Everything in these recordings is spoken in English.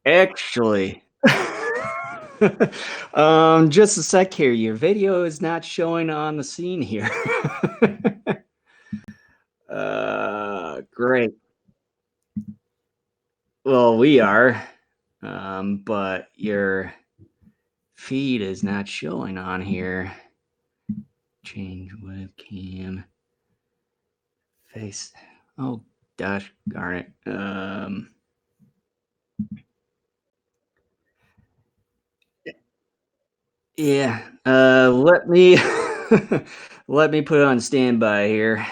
Actually, just a sec here. Your video is not showing on the scene here. Great. Well, we are, but your feed is not showing on here. Change webcam. Face. Oh, gosh, darn it. Yeah. Let me let me put it on standby here.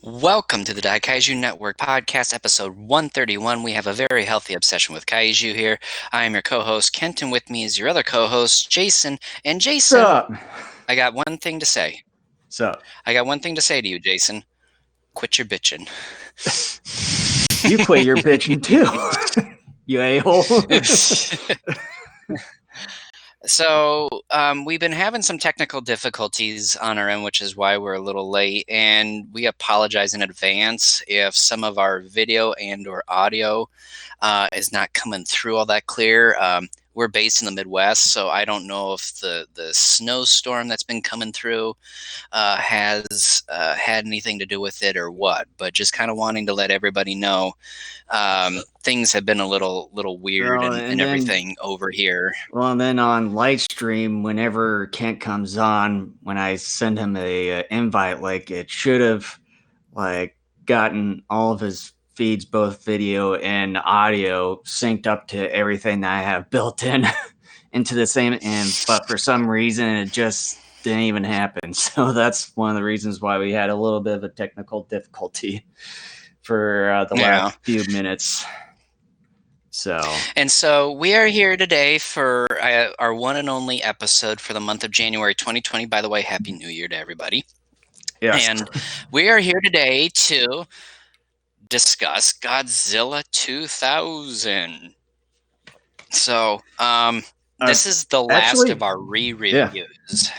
Welcome to the Kaiju Network podcast, episode 131. We have a very healthy obsession with Kaiju here. I am your co-host, Kent, and with me is your other co-host, Jason. And Jason, Sup? I got one thing to say. Sup? I got one thing to say to you, Jason. quit your bitching. You quit your bitching too, you a-hole. So we've been having some technical difficulties on our end, which is why we're a little late, and we apologize in advance if some of our video and or audio is not coming through all that clear. We're based in the Midwest, so I don't know if the snowstorm that's been coming through has had anything to do with it or what, but just kind of wanting to let everybody know things have been a little weird Well, and and then everything over here. Well, and then on live stream, whenever Kent comes on, when I send him a invite, like it should have like gotten all of his feeds, both video and audio, synced up to everything that I have built in into the same. And but for some reason, it just didn't even happen. So that's one of the reasons why we had a little bit of a technical difficulty for the last Yeah. few minutes. And so we are here today for our one and only episode for the month of January 2020. By the way, Happy New Year to everybody. Yes. And we are here today to discuss Godzilla 2000. So this is the last of our re-reviews.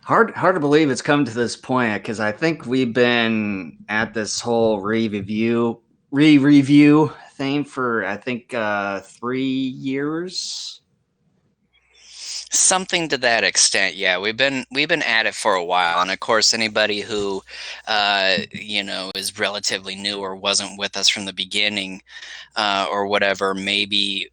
Hard to believe it's come to this point because I think we've been at this whole re-review thing for I think 3 years. Something to that extent, yeah. We've been at it for a while, and of course, anybody who is relatively new or wasn't with us from the beginning, or whatever, maybe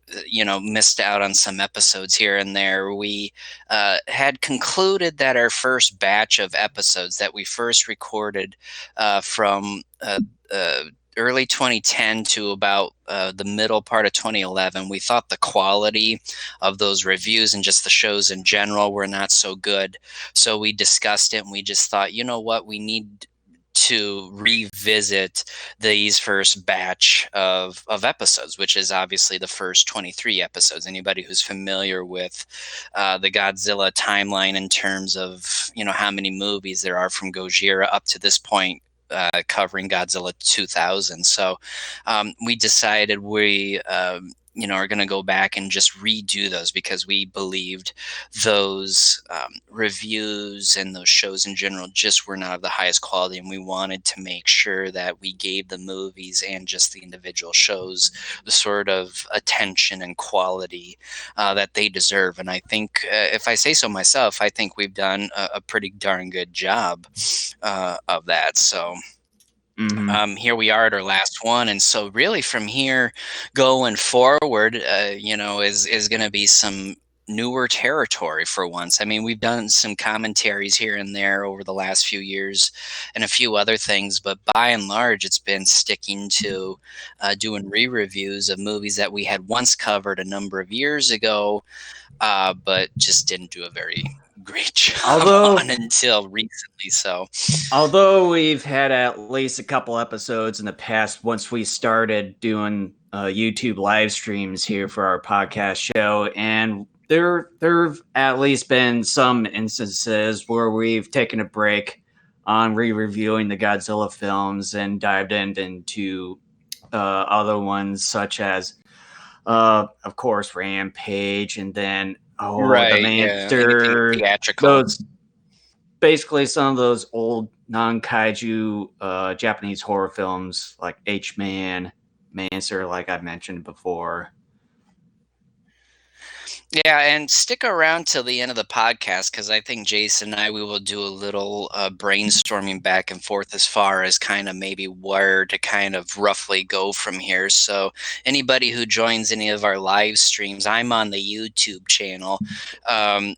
missed out on some episodes here and there. We had concluded that our first batch of episodes that we first recorded from early 2010 to about the middle part of 2011, we thought the quality of those reviews and just the shows in general were not so good. So we discussed it and we just thought, you know what, we need to revisit these first batch of episodes, which is obviously the first 23 episodes. Anybody who's familiar with the Godzilla timeline in terms of, how many movies there are from Gojira up to this point, covering Godzilla 2000. So we decided we are going to go back and just redo those because we believed those reviews and those shows in general just were not of the highest quality, and we wanted to make sure that we gave the movies and just the individual shows the sort of attention and quality that they deserve. And I think, if I say so myself, I think we've done a pretty darn good job of that. So here we are at our last one, and so really from here going forward, is going to be some newer territory for once. I mean, we've done some commentaries here and there over the last few years and a few other things, but by and large, it's been sticking to doing re-reviews of movies that we had once covered a number of years ago, but just didn't do a very great job on until recently. So although we've had at least a couple episodes in the past once we started doing YouTube live streams here for our podcast show, and there've at least been some instances where we've taken a break on re-reviewing the Godzilla films and dived into other ones such as of course Rampage, and then right, the Manster, theatrical. those basically some of those old non-kaiju Japanese horror films like H-Man, Mancer, like I mentioned before. Yeah, and stick around till the end of the podcast because I think Jason and I, we will do a little brainstorming back and forth as far as kind of maybe where to kind of roughly go from here. So anybody who joins any of our live streams, I'm on the YouTube channel.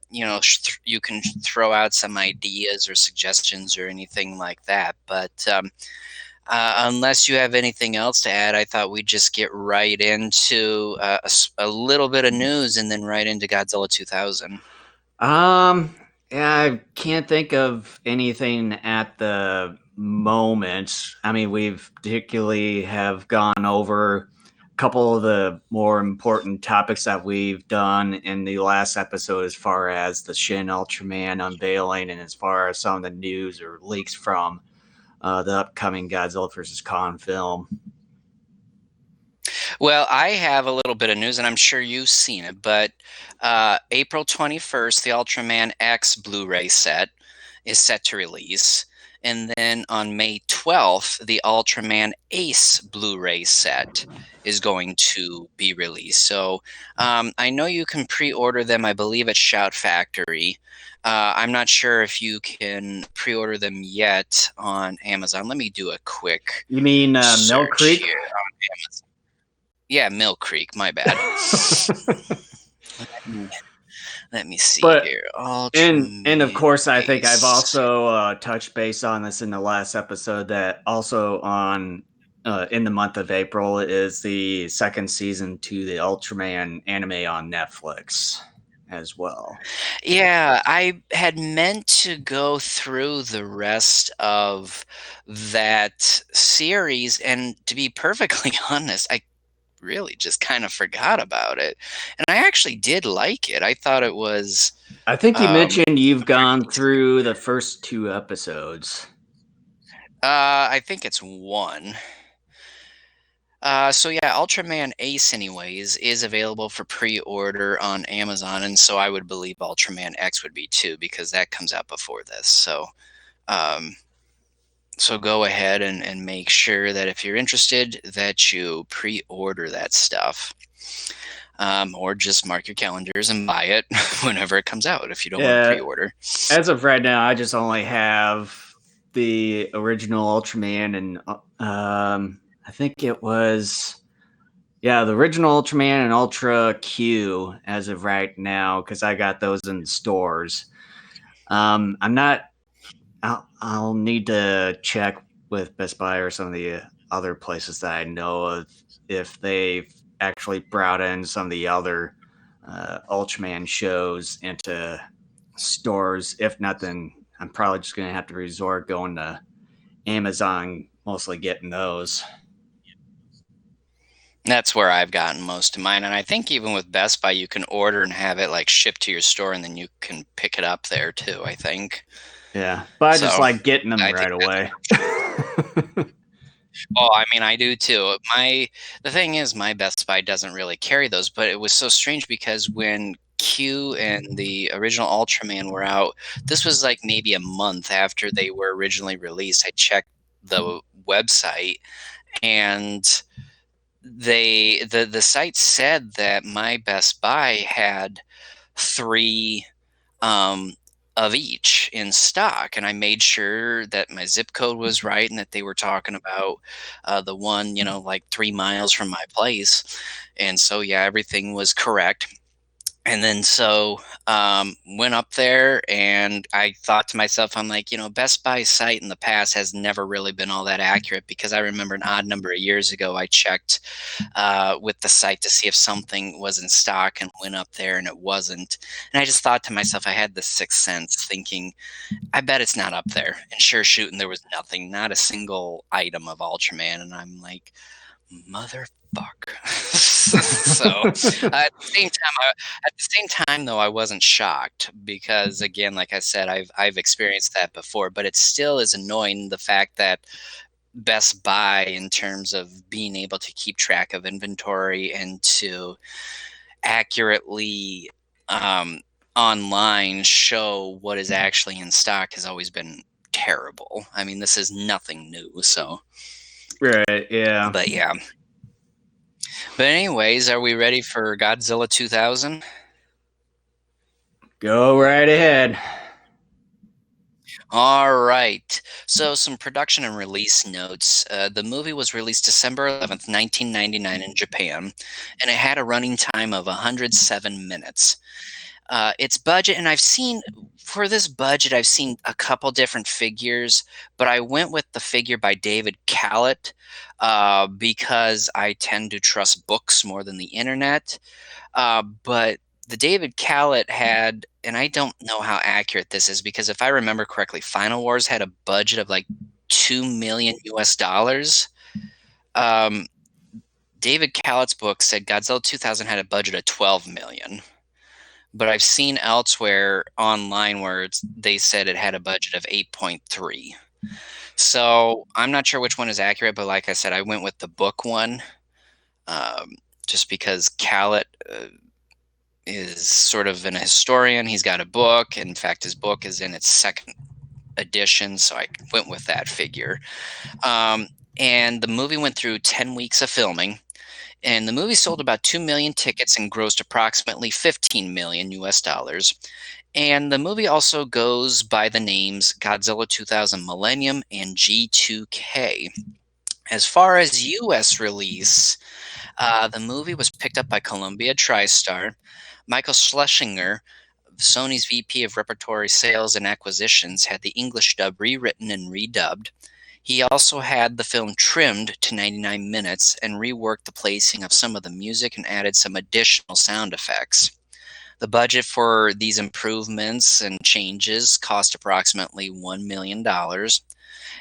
You can throw out some ideas or suggestions or anything like that. But unless you have anything else to add, I thought we'd just get right into a little bit of news and then right into Godzilla 2000. Yeah, I can't think of anything at the moment. I mean, we've particularly have gone over a couple of the more important topics that we've done in the last episode, as far as the Shin Ultraman unveiling and as far as some of the news or leaks from the upcoming Godzilla versus Kong film. Well, I have a little bit of news, and I'm sure you've seen it, but April 21st, the Ultraman X Blu-ray set is set to release. And then on May 12th, the Ultraman Ace Blu-ray set is going to be released. So I know you can pre-order them, I believe, at Shout Factory. I'm not sure if you can pre-order them yet on Amazon. Let me do a quick You mean Mill search Creek? here on Amazon. Yeah, Mill Creek, my bad. Let me see But here. and of Ultraman course, I think I've Ace. also touched base on this in the last episode that also on in the month of April is the second season to the Ultraman anime on Netflix as well. Yeah, I had meant to go through the rest of that series, and to be perfectly honest, I really just kind of forgot about it. And I actually did like it. I thought it was I think you mentioned you've a very gone decent. through the first two episodes. I think it's one. So yeah, Ultraman Ace, anyways, is available for pre-order on Amazon, and so I would believe Ultraman X would be too, because that comes out before this. Um, so go ahead and make sure that if you're interested, that you pre-order that stuff, or just mark your calendars and buy it whenever it comes out if you don't want to Yeah, pre-order. as of right now, I just only have the original Ultraman, and I think it was the original Ultraman and Ultra Q as of right now because I got those in stores. I'm not. I'll need to check with Best Buy or some of the other places that I know of if they've actually brought in some of the other Ultraman shows into stores. If not, then I'm probably just going to have to resort going to Amazon, mostly getting those. That's where I've gotten most of mine, and I think even with Best Buy, you can order and have it like shipped to your store, and then you can pick it up there too, I think. Yeah, but I just So like getting them I think right that's an away. option. Oh, I mean, I do too. The thing is, my Best Buy doesn't really carry those, but it was so strange because when Q and the original Ultraman were out, this was like maybe a month after they were originally released. I checked the website, and the site said that my Best Buy had three um, of each in stock, and I made sure that my zip code was right and that they were talking about the one, like 3 miles from my place. And so, yeah, everything was correct. And then so went up there, and I thought to myself, I'm like, Best Buy site in the past has never really been all that accurate, because I remember an odd number of years ago I checked with the site to see if something was in stock, and went up there and it wasn't. And I just thought to myself, I had this sixth sense thinking, I bet it's not up there. And sure shooting, there was nothing, not a single item of Ultraman. And I'm like, motherfuck. So at the same time, though, I wasn't shocked, because again, like I said, I've experienced that before, but it still is annoying, the fact that Best Buy, in terms of being able to keep track of inventory and to accurately online show what is actually in stock, has always been terrible. I mean, this is nothing new. So, Right, yeah. but yeah. But anyways, are we ready for Godzilla 2000? Go right ahead. All right. So, some production and release notes. The movie was released December 11th, 1999 in Japan, and it had a running time of 107 minutes. Its budget, and for this budget, I've seen a couple different figures, but I went with the figure by David Callett because I tend to trust books more than the internet. But the David Callett had, and I don't know how accurate this is, because if I remember correctly, Final Wars had a budget of like 2 million US dollars. Um, David Callett's book said Godzilla 2000 had a budget of 12 million. But I've seen elsewhere online where they said it had a budget of 8.3. So I'm not sure which one is accurate, but like I said, I went with the book one, um, just because Khaled is sort of an historian. He's got a book. In fact, his book is in its second edition, so I went with that figure. Um, and the movie went through 10 weeks of filming, and the movie sold about 2 million tickets and grossed approximately 15 million US dollars. And the movie also goes by the names Godzilla 2000 Millennium and G2K. As far as US release, the movie was picked up by Columbia TriStar. Michael Schlesinger, Sony's VP of Repertory Sales and Acquisitions, had the English dub rewritten and redubbed. He also had the film trimmed to 99 minutes and reworked the placing of some of the music and added some additional sound effects. The budget for these improvements and changes cost approximately $1 million,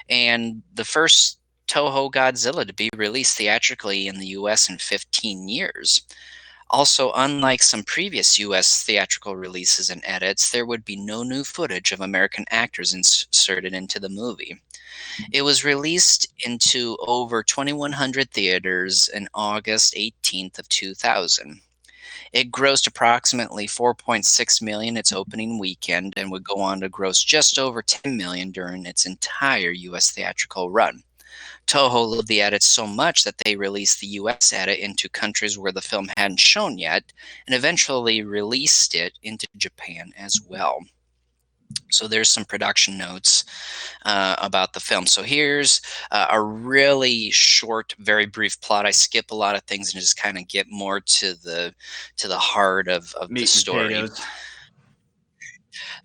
and the first Toho Godzilla to be released theatrically in the US in 15 years. Also, unlike some previous US theatrical releases and edits, there would be no new footage of American actors inserted into the movie. It was released into over 2,100 theaters on August 18th of 2000. It grossed approximately 4.6 million its opening weekend and would go on to gross just over 10 million during its entire US theatrical run. Toho loved the edit so much that they released the US edit into countries where the film hadn't shown yet, and eventually released it into Japan as well. So there's some production notes about the film. So here's a really short, very brief plot. I skip a lot of things and just kind of get more to the heart of the Meat and story. potatoes.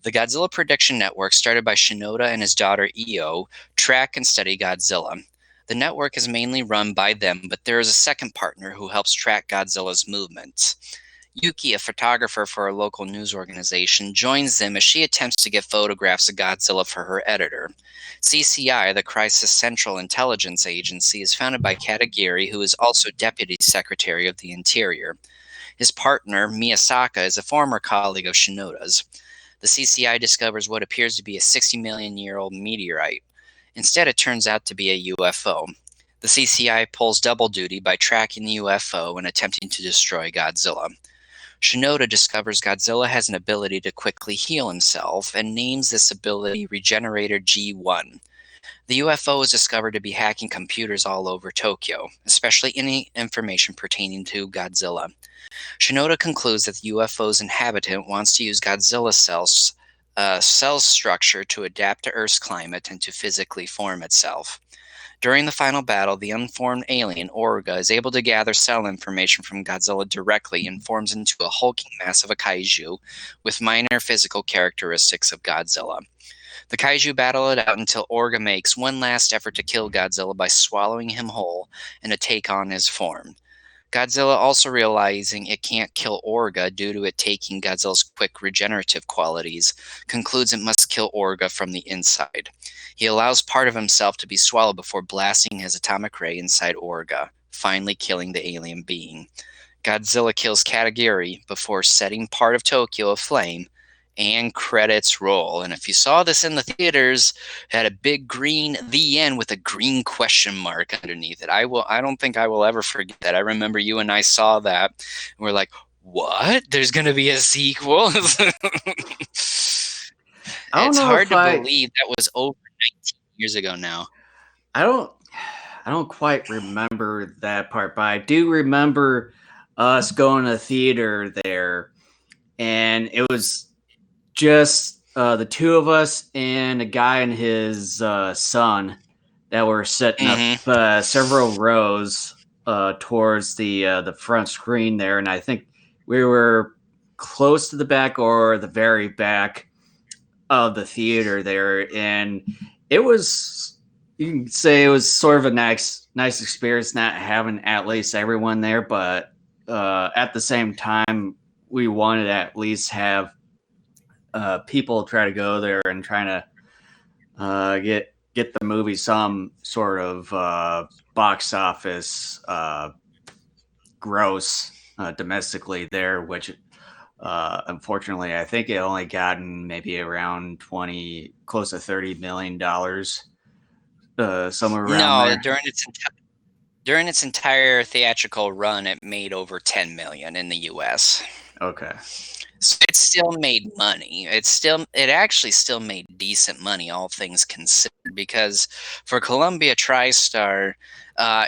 The Godzilla Production Network, started by Shinoda and his daughter Io, track and study Godzilla. The network is mainly run by them, but there is a second partner who helps track Godzilla's movements. Yuki, a photographer for a local news organization, joins them as she attempts to get photographs of Godzilla for her editor. CCI, the Crisis Central Intelligence Agency, is founded by Katagiri, who is also Deputy Secretary of the Interior. His partner, Miyasaka, is a former colleague of Shinoda's. The CCI discovers what appears to be a 60-million-year-old meteorite. Instead, it turns out to be a UFO. The CCI pulls double duty by tracking the UFO and attempting to destroy Godzilla. Shinoda discovers Godzilla has an ability to quickly heal himself and names this ability Regenerator G1. The UFO is discovered to be hacking computers all over Tokyo, especially any information pertaining to Godzilla. Shinoda concludes that the UFO's inhabitant wants to use Godzilla's cell structure to adapt to Earth's climate and to physically form itself. During the final battle, the unformed alien, Orga, is able to gather cell information from Godzilla directly and forms into a hulking mass of a kaiju with minor physical characteristics of Godzilla. The kaiju battle it out until Orga makes one last effort to kill Godzilla by swallowing him whole and to take on his form. Godzilla, also realizing it can't kill Orga due to it taking Godzilla's quick regenerative qualities, concludes it must kill Orga from the inside. He allows part of himself to be swallowed before blasting his atomic ray inside Orga, finally killing the alien being. Godzilla kills Katagiri before setting part of Tokyo aflame, and credits roll. And if you saw this in the theaters, it had a big green "The End" with a green question mark underneath it. I don't think I will ever forget that. I remember you and I saw that, and we're like, "What? There's going to be a sequel?" I don't It's know hard if to believe that was over 19 years ago now. I don't I don't quite remember that part, but I do remember us going to the theater there, and it was just the two of us and a guy and his son that were sitting up Hmm. several rows towards the front screen there, and I think we were close to the back or the very back of the theater there, and it was, you can say it was sort of a nice experience not having at least everyone there, but at the same time we wanted to at least have people try to go there and trying to get the movie some sort of box office gross domestically there, which unfortunately I think it only gotten maybe around 20, close to $30 million. somewhere around No, there? during its entire theatrical run, it made over 10 million in the US. Okay. So it still made money. It actually still made decent money, all things considered, because for Columbia TriStar,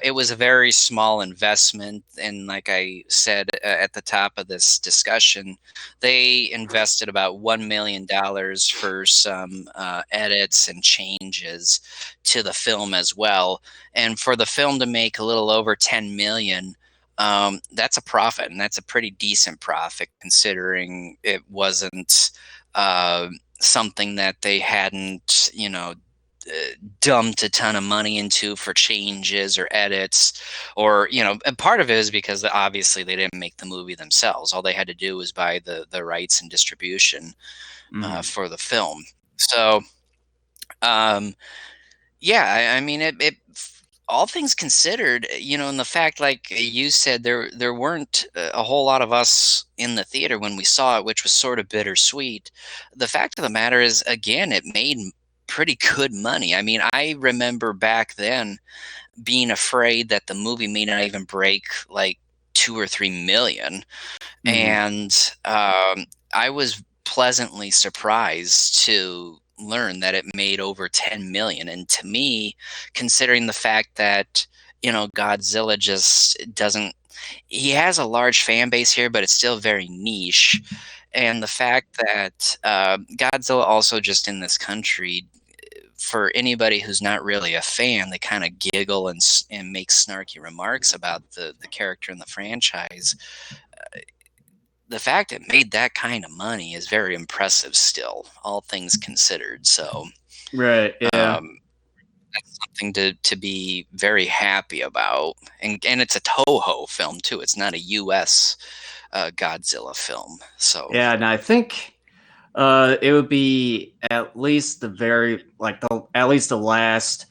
it was a very small investment, and like I said at the top of this discussion, they invested about $1 million for some edits and changes to the film as well, and for the film to make a little over 10 million, that's a profit, and that's a pretty decent profit considering it wasn't uh, something that they hadn't, dumped a ton of money into for changes or edits, or and part of it is because obviously they didn't make the movie themselves. All they had to do was buy the rights and distribution Hmm. for the film. So um, yeah, I mean, all things considered, and the fact, like you said, there weren't a whole lot of us in the theater when we saw it, which was sort of bittersweet. The fact of the matter is, again, it made pretty good money. I mean, I remember back then being afraid that the movie may not even break like 2 or 3 million, Hmm. and I was pleasantly surprised to learn that it made over 10 million. And to me, considering the fact that Godzilla just doesn't, he has a large fan base here, but it's still very niche. And the fact that Godzilla also just in this country, for anybody who's not really a fan, they kind of giggle and make snarky remarks about the character in the franchise. The fact it made that kind of money is very impressive still, all things considered. So Right. Yeah. um, that's something to be very happy about. And it's a Toho film too. It's not a U.S. Godzilla film. So Yeah. And I think it would be at least the very like the at least the last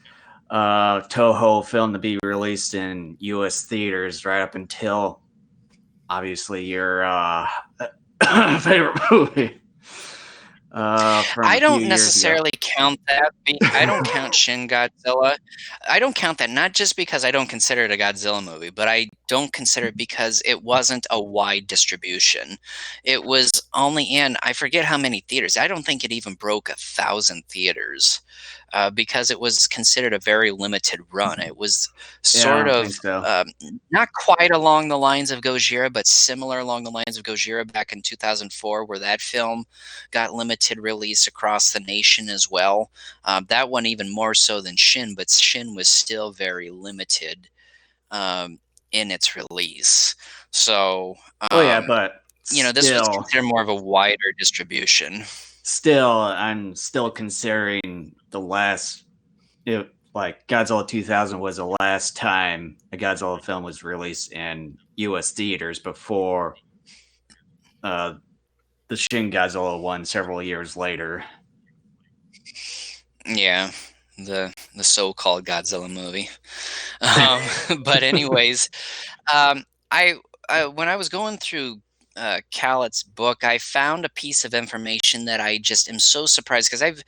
Toho film to be released in U.S. theaters, right up until obviously your favorite movie from I a few don't years ago. necessarily count that. I don't count Shin Godzilla. I don't count that, not just because I don't consider it a Godzilla movie, but I don't consider it because it wasn't a wide distribution. It was only in, I forget how many theaters. I don't think it even broke 1,000 theaters because it was considered a very limited run. It was Yeah, I sort don't think of so. not quite along the lines of Gojira, but similar along the lines of Gojira back in 2004, where that film got limited release across the nation as well. That one even more so than Shin, but Shin was still very limited um, in its release. So, Oh yeah, but this was still, considered more of a wider distribution. I'm still considering the last. Like Godzilla 2000 was the last time a Godzilla film was released in U.S. theaters before uh, the Shin Godzilla one several years later. Yeah, the so-called Godzilla movie. Um, but anyways, Um, I, when I was going through Callett's book, I found a piece of information that I just am so surprised because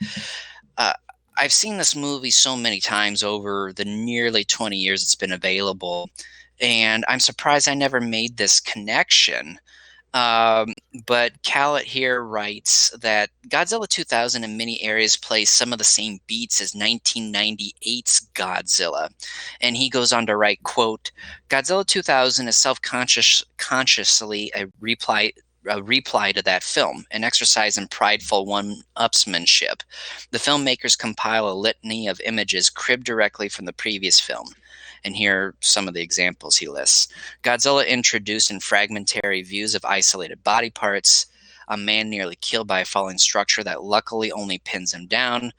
uh, I've seen this movie so many times over the nearly 20 years it's been available, and I'm surprised I never made this connection. Um, but Callett here writes that Godzilla 2000 in many areas plays some of the same beats as 1998's Godzilla. And he goes on to write, quote, Godzilla 2000 is consciously a reply to that film, an exercise in prideful one-upsmanship. The filmmakers compile a litany of images cribbed directly from the previous film. And here are some of the examples he lists. Godzilla introduced in fragmentary views of isolated body parts, a man nearly killed by a falling structure that luckily only pins him down,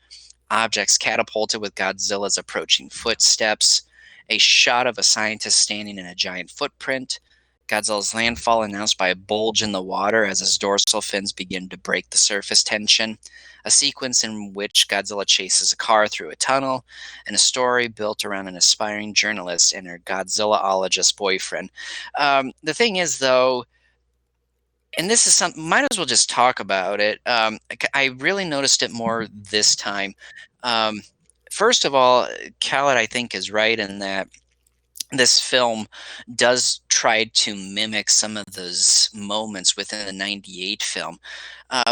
objects catapulted with Godzilla's approaching footsteps, a shot of a scientist standing in a giant footprint, Godzilla's landfall announced by a bulge in the water as his dorsal fins begin to break the surface tension, a sequence in which Godzilla chases a car through a tunnel, and a story built around an aspiring journalist and her Godzillaologist boyfriend. The thing is, though, and this is something, might as well just talk about it. I really noticed it more this time. Um, first of all, Khaled, I think, is right in that this film does try to mimic some of those moments within the 98 film.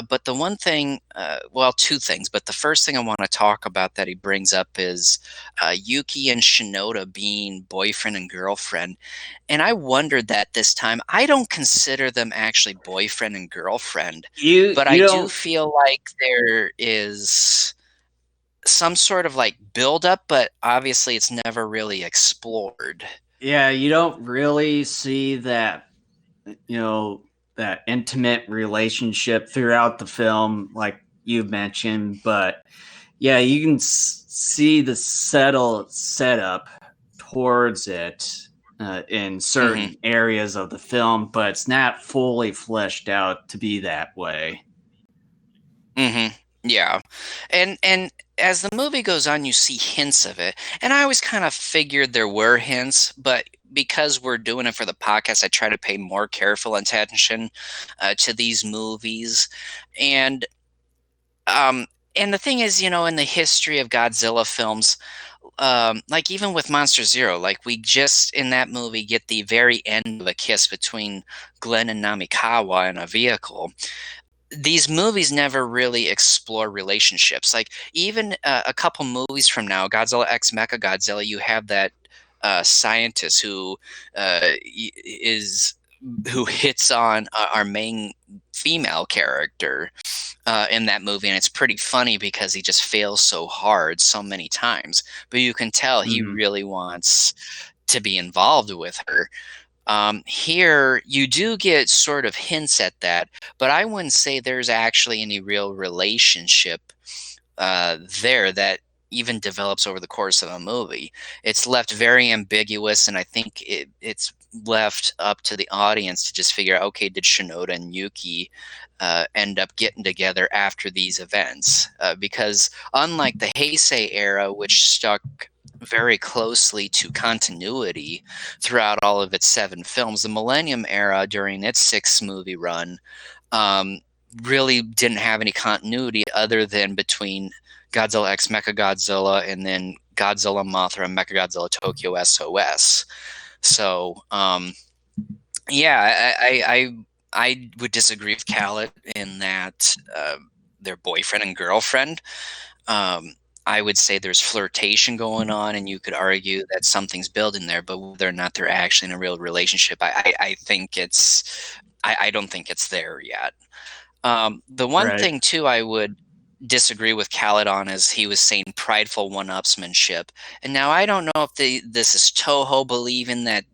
But the one thing, well, two things, but the first thing I want to talk about that he brings up is Yuki and Shinoda being boyfriend and girlfriend. And I wondered that this time. I don't consider them actually boyfriend and girlfriend, but You I do don't. feel like there is some sort of like buildup, but obviously it's never really explored. Yeah, you don't really see that, you know, that intimate relationship throughout the film, like you mentioned. But yeah, you can see the settle setup towards it in Hmm. certain areas of the film, but it's not fully fleshed out to be that way. Hmm. Yeah. And as the movie goes on, you see hints of it. And I always kind of figured there were hints, but because we're doing it for the podcast, I try to pay more careful attention to these movies. And um and the thing is, in the history of Godzilla films, like even with Monster Zero, like we just in that movie get the very end of a kiss between Glenn and Namikawa in a vehicle. These movies never really explore relationships. Like even a couple movies from now, Godzilla X Mechagodzilla, you have that scientist is who hits on our main female character in that movie, and it's pretty funny because he just fails so hard so many times. But you can tell he Mhm. really wants to be involved with her. Here, you do get sort of hints at that, but I wouldn't say there's actually any real relationship there that even develops over the course of a movie. It's left very ambiguous, and I think it's left up to the audience to just figure out, okay, did Shinoda and Yuki end up getting together after these events? Because unlike the Heisei era, which stuck very closely to continuity throughout all of its 7 films, the Millennium era during its 6 movie run um, really didn't have any continuity other than between Godzilla X Mechagodzilla and then Godzilla Mothra and Mechagodzilla Tokyo SOS. So yeah, I would disagree with Khaled in that they're boyfriend and girlfriend. Um, I would say there's flirtation going on, and you could argue that something's building there, but whether or not they're actually in a real relationship, I think I don't think it's there yet. The one Right. thing too I would disagree with Khaled on is he was saying prideful one-upsmanship. And now I don't know if this is Toho believing that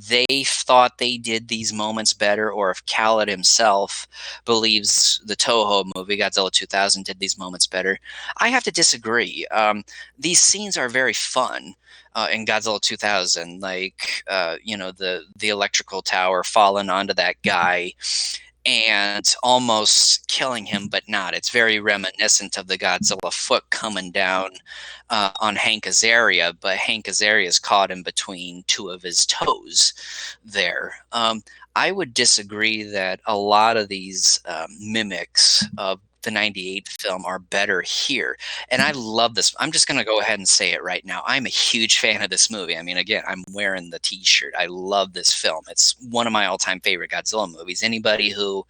they thought they did these moments better, or if Khaled himself believes the Toho movie Godzilla 2000 did these moments better. I have to disagree. These scenes are very fun. In Godzilla 2000, like the electrical tower falling onto that guy, and almost killing him, but not. It's very reminiscent of the Godzilla foot coming down on Hank Azaria, but Hank Azaria is caught in between two of his toes there. I would disagree that a lot of these mimics of the 98 film are better here. And I love this. I'm just going to go ahead and say it right now. I'm a huge fan of this movie. I mean, again, I'm wearing the t-shirt. I love this film. It's one of my all-time favorite Godzilla movies. Anybody who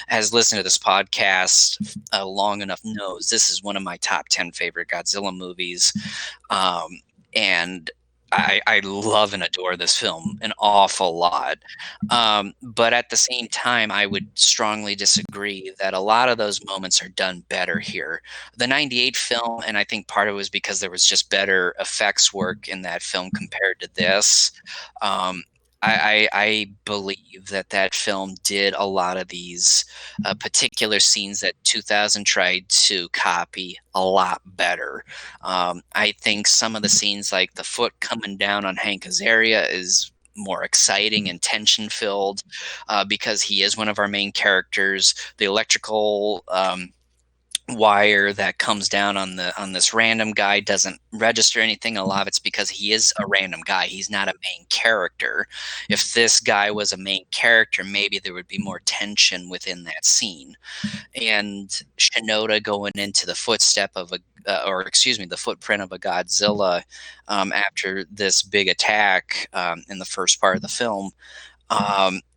has listened to this podcast long enough knows this is one of my top 10 favorite Godzilla movies. And I love and adore this film an awful lot. But at the same time, I would strongly disagree that a lot of those moments are done better here. The 98 film, and I think part of it was because there was just better effects work in that film compared to this. Um, I believe that film did a lot of these particular scenes that 2000 tried to copy a lot better. I think some of the scenes, like the foot coming down on Hank Azaria, is more exciting and tension filled because he is one of our main characters. The electrical wire that comes down on this random guy doesn't register anything. A lot of it's because he is a random guy. He's not a main character. If this guy was a main character, maybe there would be more tension within that scene. And Shinoda going into the footstep of a or excuse me, the footprint of a Godzilla after this big attack in the first part of the film.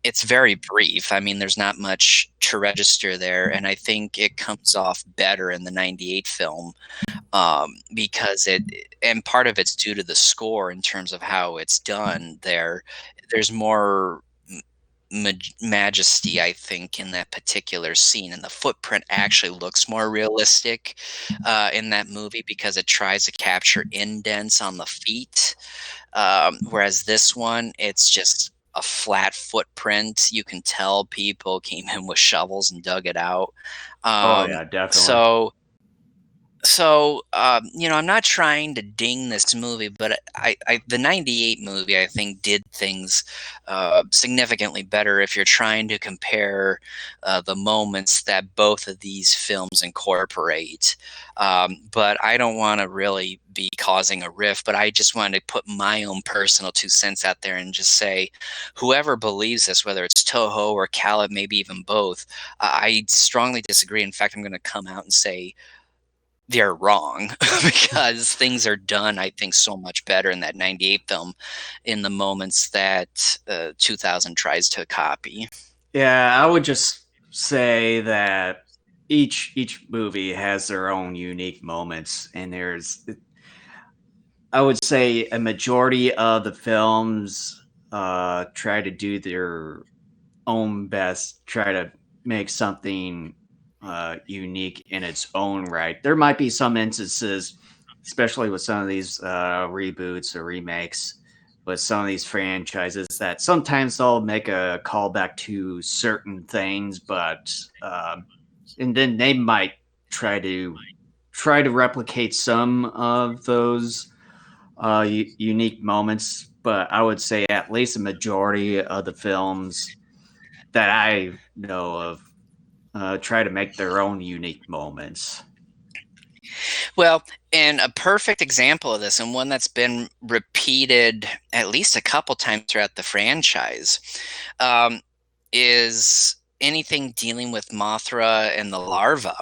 It's very brief. I mean, there's not much to register there, and I think it comes off better in the '98 film because and part of it's due to the score in terms of how it's done. There's more majesty, I think, in that particular scene, and the footprint actually looks more realistic in that movie because it tries to capture indents on the feet, whereas this one, it's just a flat footprint. You can tell people came in with shovels and dug it out. Oh Um, yeah, definitely. so I'm not trying to ding this movie, but the '98 movie, I think, did things significantly better if you're trying to compare the moments that both of these films incorporate. But I don't want to really be causing a rift, but I just wanted to put my own personal 2 cents out there and just say, whoever believes this, whether it's Toho or Khaled, maybe even both, I strongly disagree. In fact, I'm going to come out and say, they're wrong because things are done, I think, so much better in that '98 film in the moments that 2000 tries to copy. Yeah, I would just say that each movie has their own unique moments, and there's I would say a majority of the films try to do their own best, try to make something unique in its own right. There might be some instances, especially with some of these reboots or remakes, with some of these franchises, that sometimes they'll make a callback to certain things, but and then they might try to replicate some of those unique moments. But I would say at least a majority of the films that I know of try to make their own unique moments. Well, and a perfect example of this, and one that's been repeated at least a couple times throughout the franchise, um, is anything dealing with Mothra and the larva.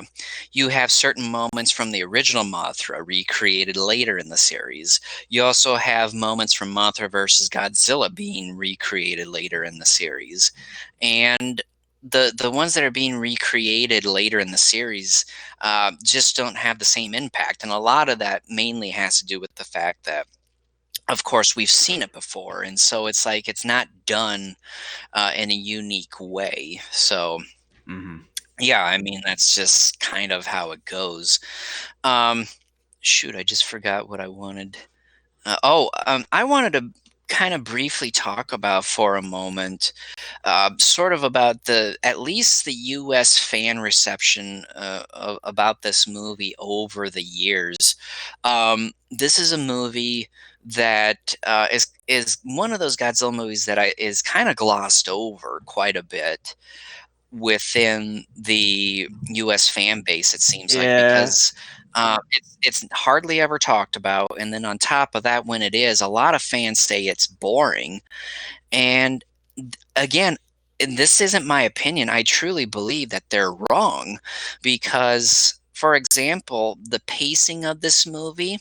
You have certain moments from the original Mothra recreated later in the series. You also have moments from Mothra versus Godzilla being recreated later in the series. And the ones that are being recreated later in the series just don't have the same impact. And a lot of that mainly has to do with the fact that, of course, we've seen it before. And so it's like it's not done in a unique way. So, Mm-hmm. yeah, I mean, that's just kind of how it goes. Um, Shoot, I just forgot what I wanted. I wanted to kind of briefly talk about for a moment, sort of about at least the U.S. fan reception about this movie over the years. This is a movie that is one of those Godzilla movies that is kind of glossed over quite a bit within the U.S. fan base. It seems like Yeah, because it's hardly ever talked about, and then on top of that, when it is, a lot of fans say it's boring. And again, and this isn't my opinion. I truly believe that they're wrong because, for example, the pacing of this movie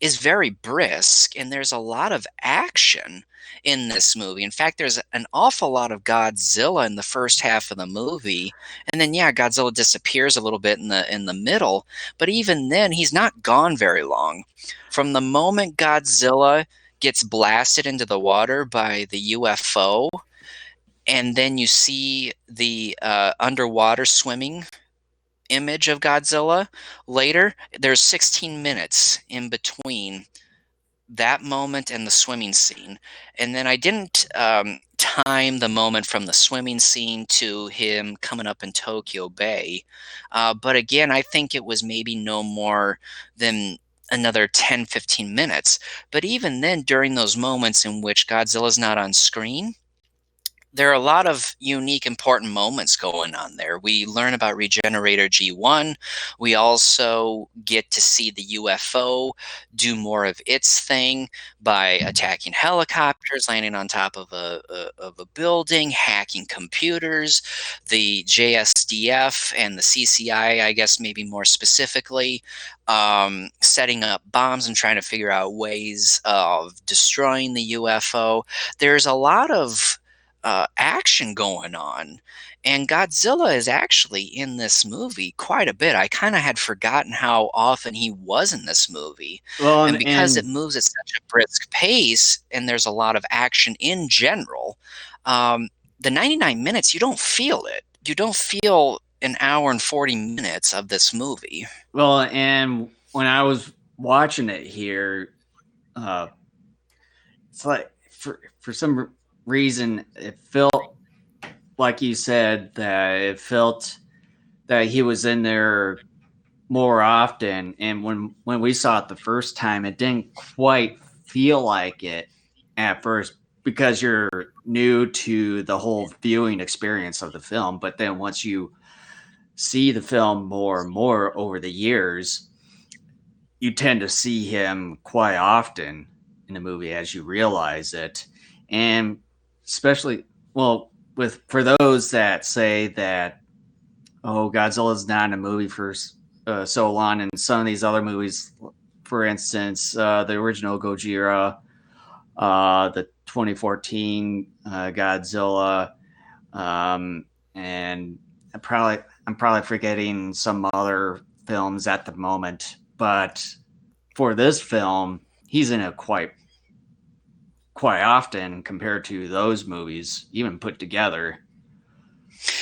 is very brisk and there's a lot of action in this movie. In fact, there's an awful lot of Godzilla in the first half of the movie. And then yeah, Godzilla disappears a little bit in the middle, but even then he's not gone very long. From the moment Godzilla gets blasted into the water by the UFO and then you see the underwater swimming image of Godzilla later, there's 16 minutes in between that moment and the swimming scene. And then I didn't time the moment from the swimming scene to him coming up in Tokyo Bay. But again, I think it was maybe no more than another 10-15 minutes. But even then, during those moments in which Godzilla's not on screen, there are a lot of unique, important moments going on there. We learn about Regenerator G1. We also get to see the UFO do more of its thing by attacking helicopters, landing on top of a building, hacking computers. The JSDF and the CCI, I guess, maybe more specifically, setting up bombs and trying to figure out ways of destroying the UFO. There's a lot of action going on. And Godzilla is actually in this movie quite a bit. I kind of had forgotten how often he was in this movie. Well, And because it and moves at such a brisk pace and there's a lot of action in general, the 99 minutes, you don't feel it. You don't feel an hour and 40 minutes of this movie. and when I was watching it here, uh, it's like for some reason it felt like you said that it felt that he was in there more often. And when we saw it the first time, it didn't quite feel like it at first because you're new to the whole viewing experience of the film. But then once you see the film more and more over the years, you tend to see him quite often in the movie as you realize it. And especially, well, with for those that say that, oh, Godzilla's not in a movie for so long, and some of these other movies, for instance, the original Gojira, the 2014 Godzilla, and I'm probably forgetting some other films at the moment, but for this film, he's in it quite often compared to those movies, even put together,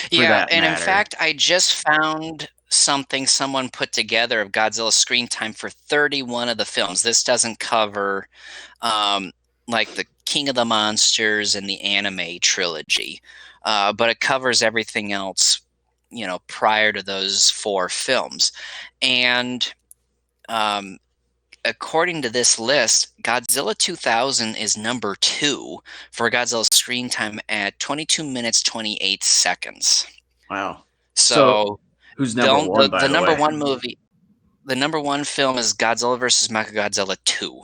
for Yeah, that and in matter. fact, I just found something someone put together of Godzilla's screen time for 31 of the films. This doesn't cover um, like the King of the Monsters and the anime trilogy, but it covers everything else, prior to those four films. And um, according to this list, Godzilla 2000 is number two for Godzilla's screen time at 22 minutes 28 seconds. Wow. So, So who's number one, the by the number way? one movie, the number one film is Godzilla versus Mechagodzilla 2.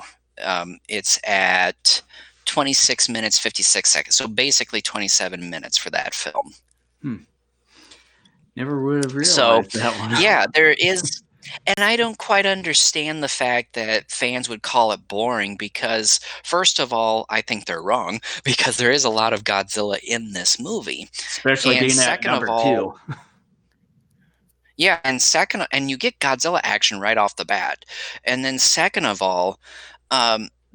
It's at 26 minutes 56 seconds. So basically 27 minutes for that film. Hmm. Never would have So realized that one. yeah, there is, and I don't quite understand the fact that fans would call it boring because, first of all, I think they're wrong because there is a lot of Godzilla in this movie. Especially And being at second of number all, two. yeah, and you get Godzilla action right off the bat. And then second of all,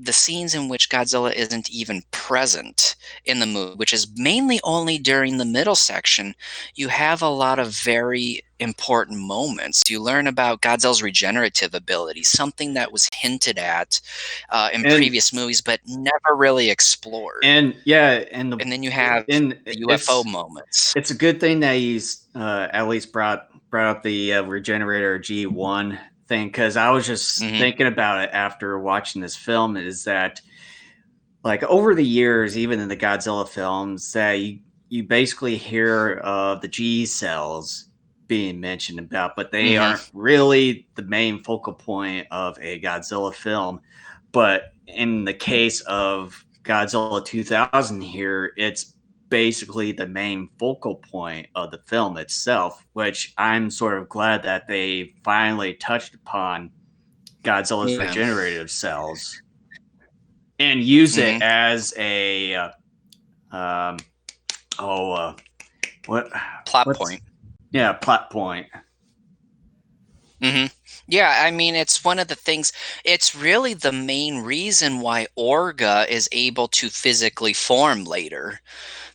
the scenes in which Godzilla isn't even present in the movie, which is mainly only during the middle section, you have a lot of very important moments. You learn about Godzilla's regenerative ability, something that was hinted at in And previous movies, but never really explored. yeah, and And then you have and the UFO moments. it's a good thing that he's at least brought up the regenerator G1 thing, because I was just Hmm. thinking about it after watching this film. Is that, like, over the years, even in the Godzilla films, that you basically hear of the G cells being mentioned about, but they Hmm. aren't really the main focal point of a Godzilla film. But in the case of Godzilla 2000 here, it's basically the main focal point of the film itself, which I'm sort of glad that they finally touched upon Godzilla's Yeah. regenerative cells and use it Hmm. as a um, oh what Plot what's point. yeah, plot point. Hmm. Yeah, I mean, it's one of the things, it's really the main reason why Orga is able to physically form later.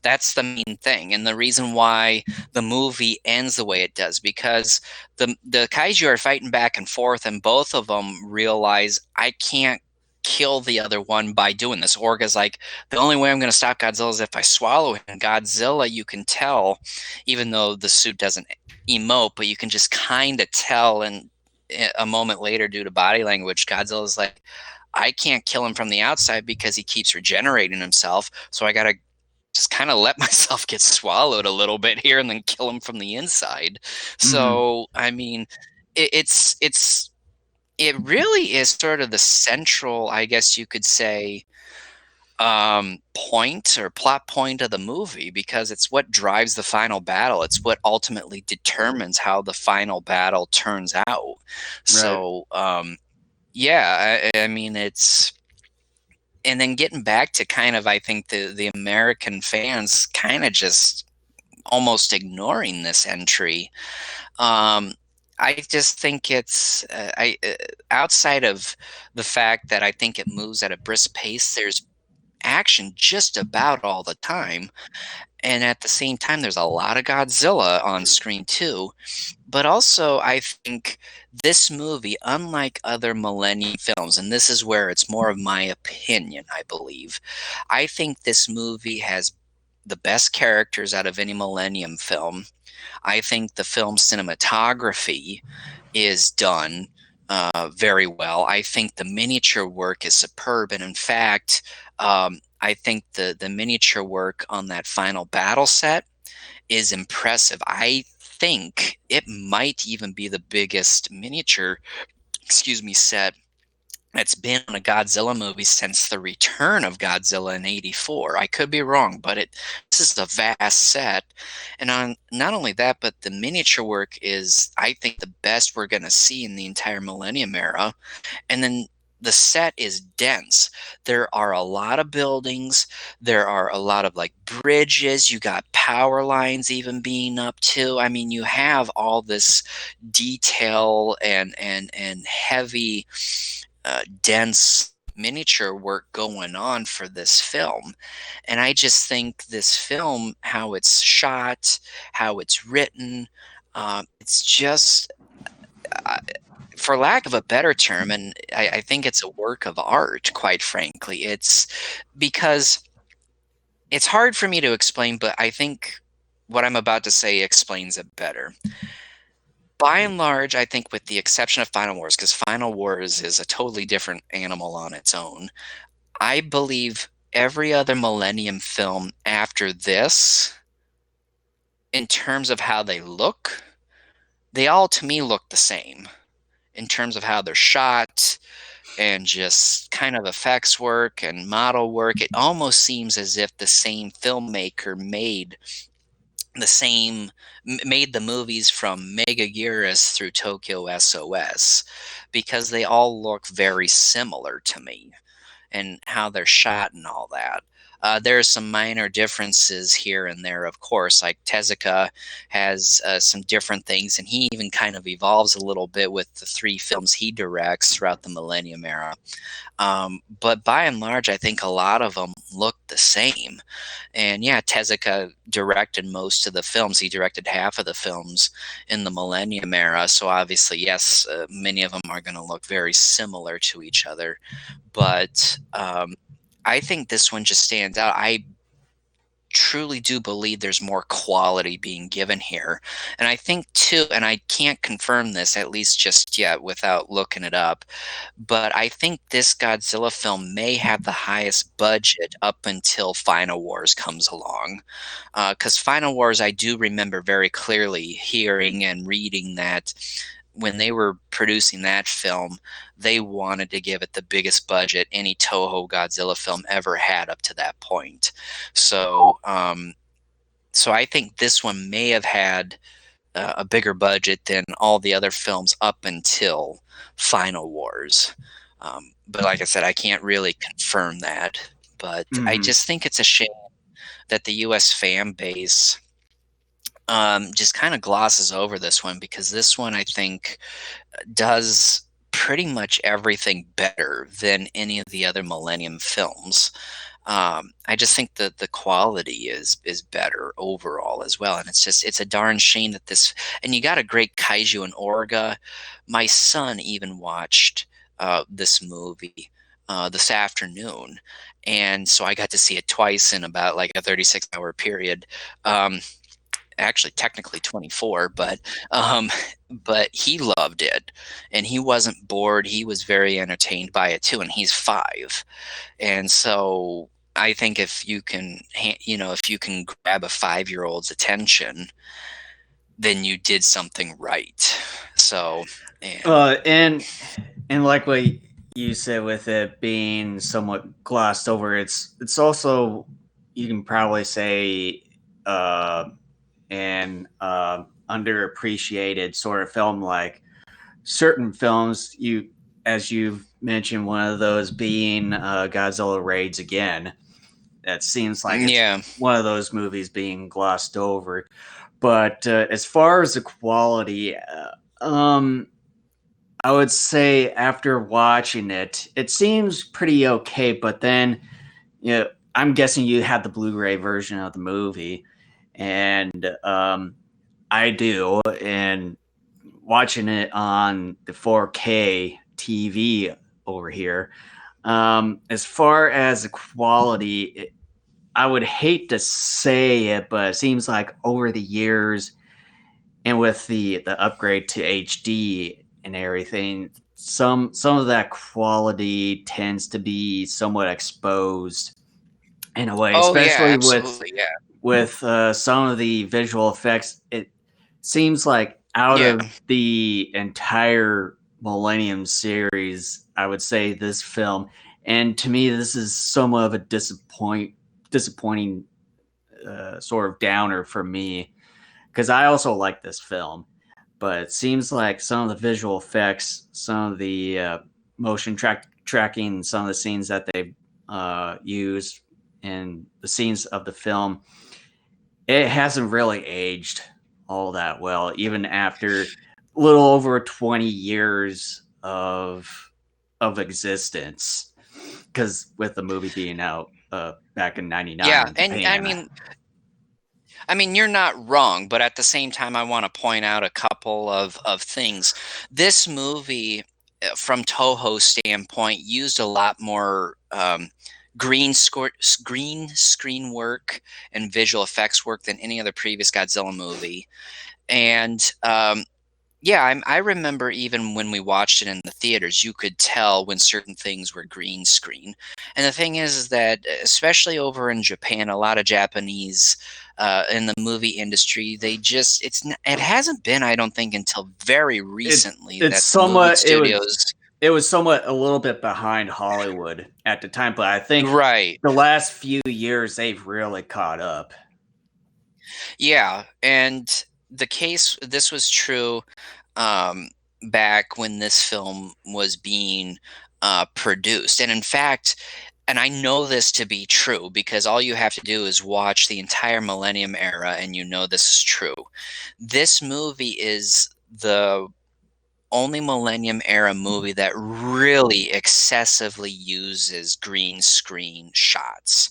That's the main thing, and the reason why the movie ends the way it does, because the kaiju are fighting back and forth, and both of them realize I can't kill the other one by doing this. Orga's like, the only way I'm going to stop Godzilla is if I swallow him. Godzilla, you can tell, even though the suit doesn't emote, but you can just kind of tell. And a moment later, due to body language, Godzilla's like, I can't kill him from the outside because he keeps regenerating himself. So I got to just kind of let myself get swallowed a little bit here and then kill him from the inside. Mhm. So, I mean, it really is sort of the central, I guess you could say, point or plot point of the movie, because it's what drives the final battle. It's what ultimately determines how the final battle turns out. Right. So, yeah, I mean, it's and then getting back to kind of, I think the American fans kind of just almost ignoring this entry. Um, I just think it's I outside of the fact that I think it moves at a brisk pace. There's action just about all the time, and at the same time, there's a lot of Godzilla on screen too. But also, I think this movie, unlike other Millennium films, and this is where it's more of my opinion, I believe, I think this movie has the best characters out of any Millennium film. I think the film cinematography is done very well. I think the miniature work is superb, and in fact, I think the miniature work on that final battle set is impressive. I think it might even be the biggest miniature, excuse me, set that's been on a Godzilla movie since the return of Godzilla in '84. I could be wrong, but this is a vast set. And on not only that, but the miniature work is, I think, the best we're going to see in the entire Millennium era. And then the set is dense. There are a lot of buildings. There are a lot of like bridges. You got power lines even being up too. I mean, you have all this detail and heavy, dense miniature work going on for this film. And I just think this film, how it's shot, how it's written, it's just uh, for lack of a better term, and I think it's a work of art, quite frankly. It's because it's hard for me to explain, but I think what I'm about to say explains it better. By and large, I think, with the exception of Final Wars, because Final Wars is a totally different animal on its own, I believe every other Millennium film after this, in terms of how they look, they all to me look the same in terms of how they're shot, and just kind of effects work and model work. It almost seems as if the same filmmaker the same made the movies from Megaguirus through Tokyo SOS, because they all look very similar to me, and how they're shot and all that. There are some minor differences here and there, of course. Like Tezuka has some different things, and he even kind of evolves a little bit with the three films he directs throughout the Millennium era. But by and large, I think a lot of them look the same. And yeah, Tezuka directed most of the films. He directed half of the films in the Millennium era. So obviously, yes, many of them are going to look very similar to each other. But I think this one just stands out. I truly do believe there's more quality being given here. And I think too, and I can't confirm this at least just yet without looking it up, but I think this Godzilla film may have the highest budget up until Final Wars comes along. Because Final Wars, I do remember very clearly hearing and reading that when they were producing that film, they wanted to give it the biggest budget any Toho Godzilla film ever had up to that point. So, so I think this one may have had a bigger budget than all the other films up until Final Wars. But like I said, I can't really confirm that. But I Mhm. just think it's a shame that the U.S. fan base just kind of glosses over this one, because this one, I think, does pretty much everything better than any of the other Millennium films. I just think that the quality is better overall as well, and it's a darn shame that this, and you got a great kaiju and Orga. My son even watched this movie this afternoon, and so I got to see it twice in about like a 36-hour period. Um, Actually technically 24, but he loved it, and he wasn't bored. He was very entertained by it too, and he's 5. And so I think if you can, if you can grab a 5-year-old's attention, then you did something right. So, yeah. Uh, and and like what you said with it being somewhat glossed over, it's also, you can probably say, uh, an underappreciated sort of film. Like certain films, you as you've mentioned, one of those being Godzilla Raids Again. That seems like it's Yeah. one of those movies being glossed over. But as far as the quality, I would say after watching it, it seems pretty okay. But then, I'm guessing you had the Blu-ray version of the movie, and I do. And watching it on the 4K TV over here, as far as the quality, I would hate to say it, but it seems like over the years and with the upgrade to HD and everything, some of that quality tends to be somewhat exposed in a way, Oh yeah, especially absolutely. Yeah. with some of the visual effects. It seems like out Yeah. of the entire Millennium series, I would say this film, and to me, this is somewhat of a disappointing sort of downer for me because I also like this film, but it seems like some of the visual effects, some of the tracking, some of the scenes that they've used in the scenes of the film, it hasn't really aged all that well, even after a little over 20 years of existence. Because with the movie being out back in '99 Yeah, in and Japan. I mean, you're not wrong, but at the same time, I want to point out a couple of things. This movie, from Toho standpoint, used a lot more green screen work and visual effects work than any other previous Godzilla movie. And yeah, I remember even when we watched it in the theaters, you could tell when certain things were green screen. And the thing is that, especially over in Japan, a lot of Japanese in the movie industry, it hasn't been, I don't think, until very It recently it's that the movie somewhat studios. it was somewhat a little bit behind Hollywood at the time, but I think Right. the last few years they've really caught up. Yeah, and this was true um, back when this film was being produced. And in fact, and I know this to be true because all you have to do is watch the entire Millennium era and you know this is true. This movie is the only Millennium era movie that really excessively uses green screen shots.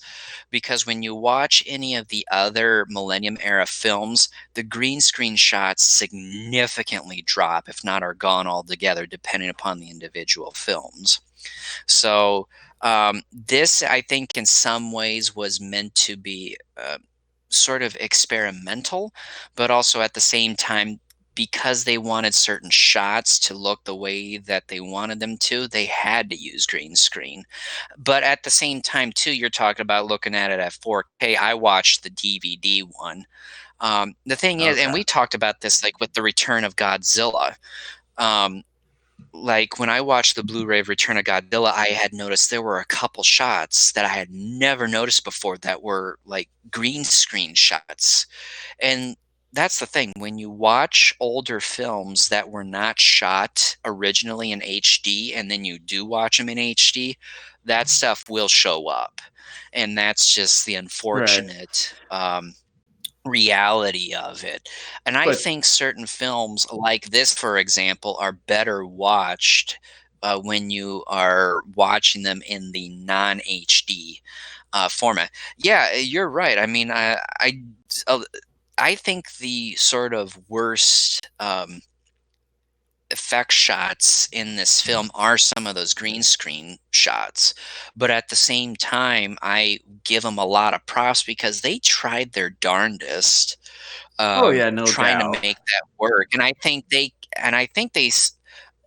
Because when you watch any of the other Millennium era films, the green screen shots significantly drop, if not are gone altogether, depending upon the individual films. So, this, I think, in some ways was meant to be sort of experimental, but also at the same time, because they wanted certain shots to look the way that they wanted them to, they had to use green screen. But at the same time, too, you're talking about looking at it at 4K. I watched the DVD one. The thing is, and Okay. we talked about this like with the Return of Godzilla. Um, like when I watched the Blu-ray of Return of Godzilla, I had noticed there were a couple shots that I had never noticed before that were like green screen shots. And that's the thing. When you watch older films that were not shot originally in HD and then you do watch them in HD, that stuff will show up. And that's just the Right. unfortunate reality of it. And I But think certain films like this, for example, are better watched when you are watching them in the non HD format. Yeah, you're right. I mean, uh, I think the sort of worst effect shots in this film are some of those green screen shots. But at the same time, I give them a lot of props because they tried their darndest oh yeah, no trying to doubt. make that work. And I think they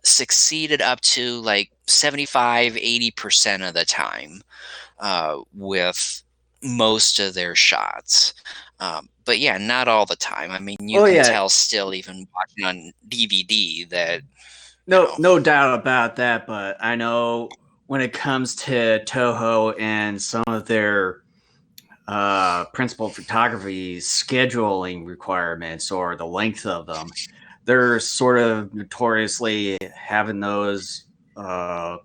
succeeded up to like 75, 80% of the time. with most of their shots. But yeah, not all the time. I mean, you Oh can yeah, tell still, even watching on DVD, that, you no, know, no doubt about that. But I know when it comes to Toho and some of their principal photography scheduling requirements or the length of them, they're sort of notoriously having those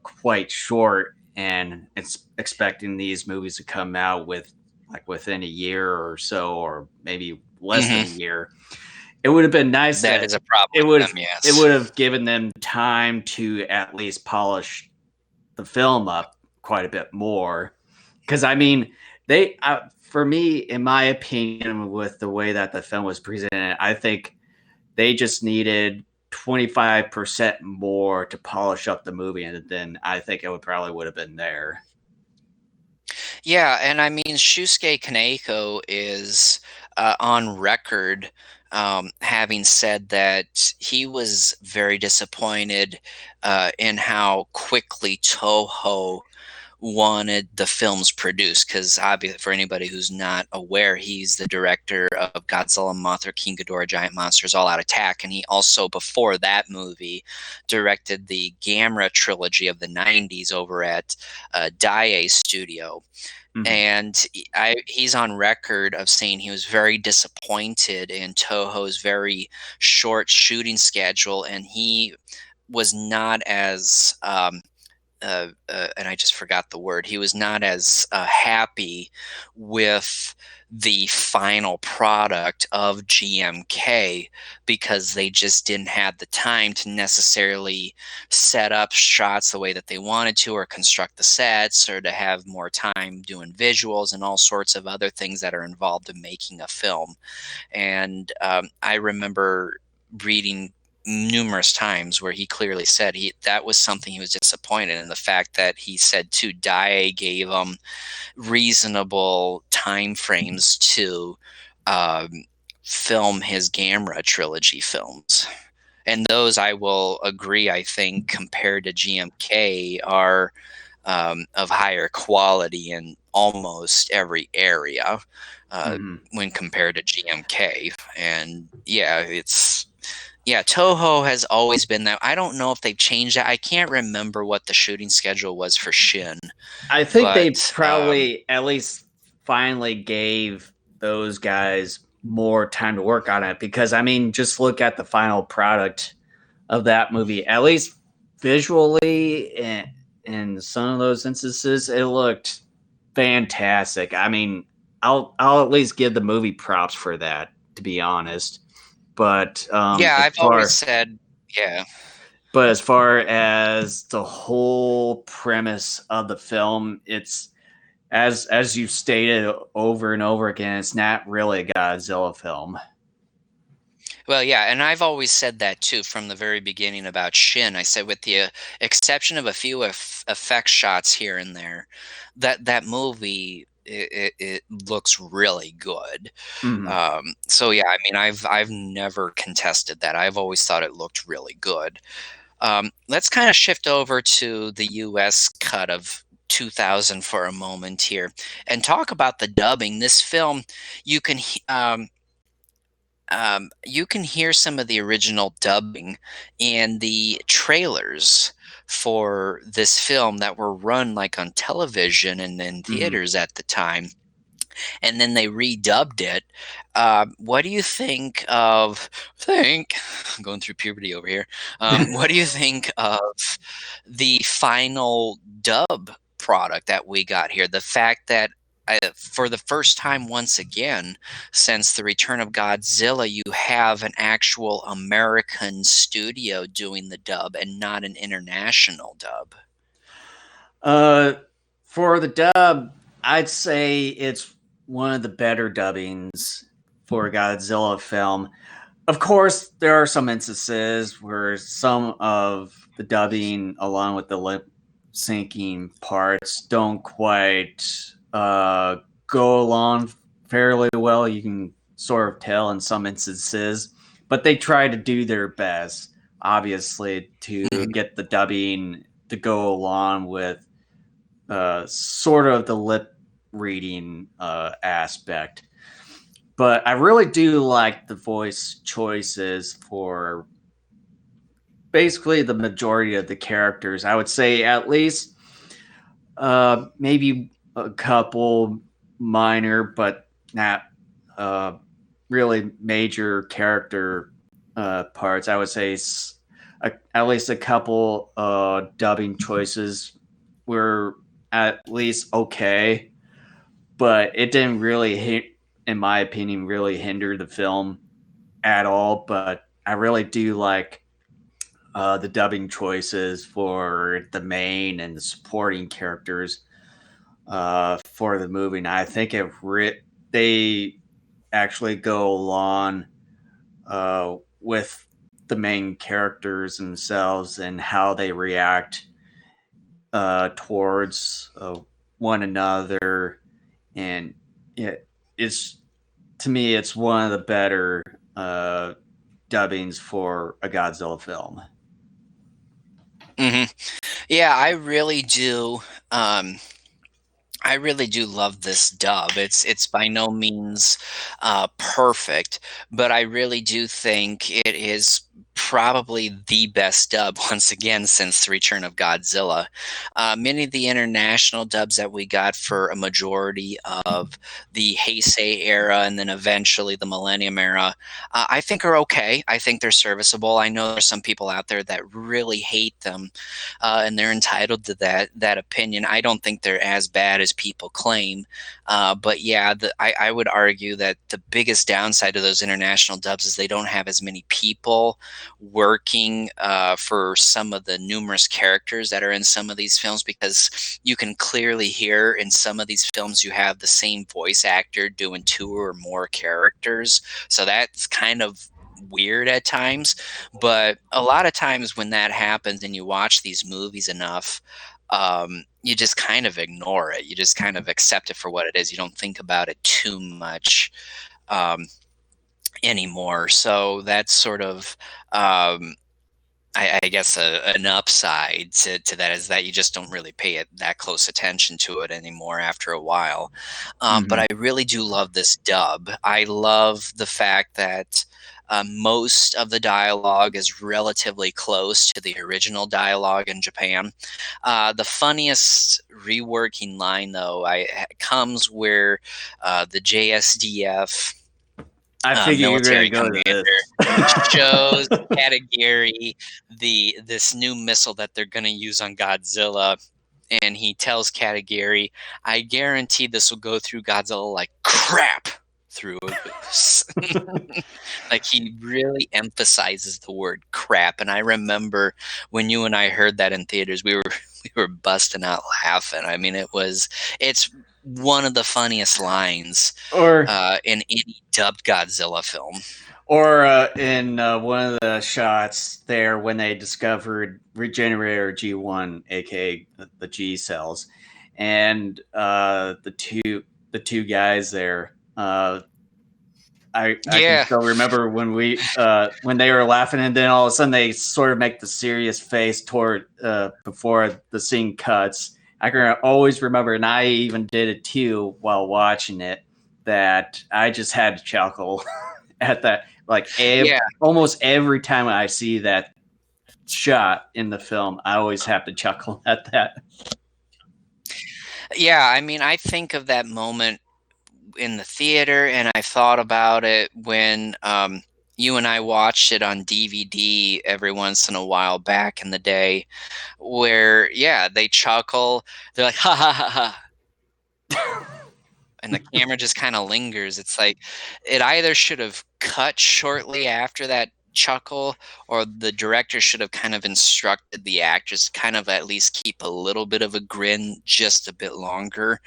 quite short, and it's expecting these movies to come out with like within a year or so, or maybe less than a hmm year. It would have been nice that that is a problem it with would them. have it Yes. would have given them time to at least polish the film up quite a bit more. Because I mean, for me, in my opinion, with the way that the film was presented, I think they just needed 25% more to polish up the movie, and then I think it would have been there. Yeah, and I mean, Shusuke Kaneko is on record having said that he was very disappointed in how quickly Toho wanted the films produced. Because obviously, for anybody who's not aware, he's the director of Godzilla, Mothra, King Ghidorah, Giant Monsters, All Out Attack, and he also, before that movie, directed the Gamera trilogy of the '90s over at Daiei Studio. Mhm. And he's on record of saying he was very disappointed in Toho's very short shooting schedule, and he was not as and I just forgot the word. He was not as happy with the final product of GMK because they just didn't have the time to necessarily set up shots the way that they wanted to, or construct the sets, or to have more time doing visuals and all sorts of other things that are involved in making a film. And I remember reading numerous times where he clearly said that was something he was disappointed in, the fact that he said too Dai gave him reasonable time frames to um, film his Gamera trilogy films. And those, I will agree, I think compared to GMK, are of higher quality in almost every area uh, Mhm. when compared to GMK. And yeah, Toho has always been that. I don't know if they've changed that. I can't remember what the shooting schedule was for Shin, I think they but probably at least finally gave those guys more time to work on it, because I mean, just look at the final product of that movie. At least visually, in some of those instances, it looked fantastic. I mean, I'll at least give the movie props for that, to be honest. But yeah, I've always said, yeah. as far as the whole premise of the film, it's as you've stated over and over again, it's not really a Godzilla film. Well, yeah, and I've always said that too from the very beginning about Shin. I said, with the exception of a few effect shots here and there, that movie, it looks really good. Mhm. So yeah, I mean, I've never contested that. I've always thought it looked really good. Let's kind of shift over to the U.S. cut of 2000 for a moment here and talk about the dubbing. This film, you can you can hear some of the original dubbing in the trailers for this film that were run like on television and in Mhm. theaters at the time, and then they redubbed it. What do you think of think? I'm going through puberty over here. What do you think of the final dub product that we got here? The fact that for the first time, once again, since the return of Godzilla, you have an actual American studio doing the dub and not an international dub. Uh, for the dub, I'd say it's one of the better dubbings for a Godzilla film. Of course, there are some instances where some of the dubbing, along with the lip syncing parts, don't quite go along fairly well. You can sort of tell in some instances, but they try to do their best, obviously, to Mhm. get the dubbing to go along with sort of the lip reading aspect. But I really do like the voice choices for basically the majority of the characters. I would say at least maybe a couple minor, but not uh, really major character parts. I would say at least a couple dubbing choices were at least okay, but it didn't really in my opinion, really hinder the film at all. But I really do like the dubbing choices for the main and the supporting characters for the movie. And I think they actually go along with the main characters themselves and how they react towards one another. And it's to me, it's one of the better dubbings for a Godzilla film. Hmm. Yeah, I really do. Um, I really do love this dub. It's by no means perfect, but I really do think it is probably the best dub once again since the return of Godzilla. Many of the international dubs that we got for a majority of the Heisei era and then eventually the Millennium era, I think are okay. I think they're serviceable. I know there's some people out there that really hate them, and they're entitled to that opinion. I don't think they're as bad as people claim, but yeah, I would argue that the biggest downside of those international dubs is they don't have as many people working for some of the numerous characters that are in some of these films, because you can clearly hear in some of these films you have the same voice actor doing two or more characters, so that's kind of weird at times. But a lot of times when that happens and you watch these movies enough, you just kind of ignore it. You just kind of accept it for what it is. You don't think about it too much um, anymore. So that's sort of um, I guess an upside to that is that you just don't really pay it that close attention to it anymore after a while. But Mm-hmm. I really do love this dub. I love the fact that most of the dialogue is relatively close to the original dialogue in Japan. The funniest reworking line, though, comes where the JSDF I figure you're going to military go to commander shows this. Katagiri this new missile that they're going to use on Godzilla, and he tells Katagiri, "I guarantee this will go through Godzilla like crap through a goose." Like he really emphasizes the word crap, and I remember when you and I heard that in theaters, we were we were busting out laughing. I mean, it's one of the funniest lines or in any dubbed Godzilla film. in one of the shots there when they discovered regenerator G1, aka the G cells, and the two guys there. I can Yeah, still remember when they were laughing, and then all of a sudden they sort of make the serious face toward before the scene cuts. I can always remember, and I even did it too while watching it, that I just had to chuckle at that. Like yeah, almost every time I see that shot in the film, I always have to chuckle at that. yeah. I mean, I think of that moment in the theater, and I thought about it when you and I watched it on DVD every once in a while back in the day, where yeah, they chuckle, they're like ha ha ha ha, and the camera just kind of lingers. It's like it either should have cut shortly after that chuckle, or the director should have kind of instructed the actors to kind of at least keep a little bit of a grin just a bit longer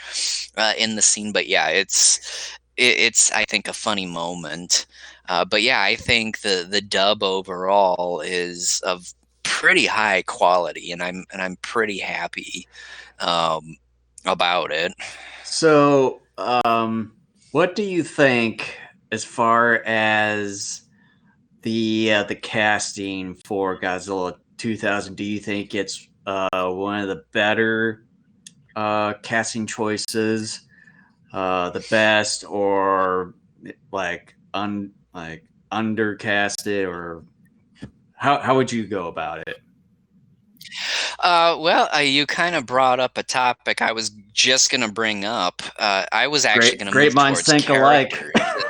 in the scene. But yeah, it's I think a funny moment. But yeah, I think the dub overall is of pretty high quality, and I'm pretty happy um, about it. So, what do you think as far as the casting for Godzilla 2000? Do you think it's one of the better casting choices the best, or like undercasted, or how would you go about it? You kind of brought up a topic I was just going to bring up. I was actually going to Great move minds towards think alike. characters.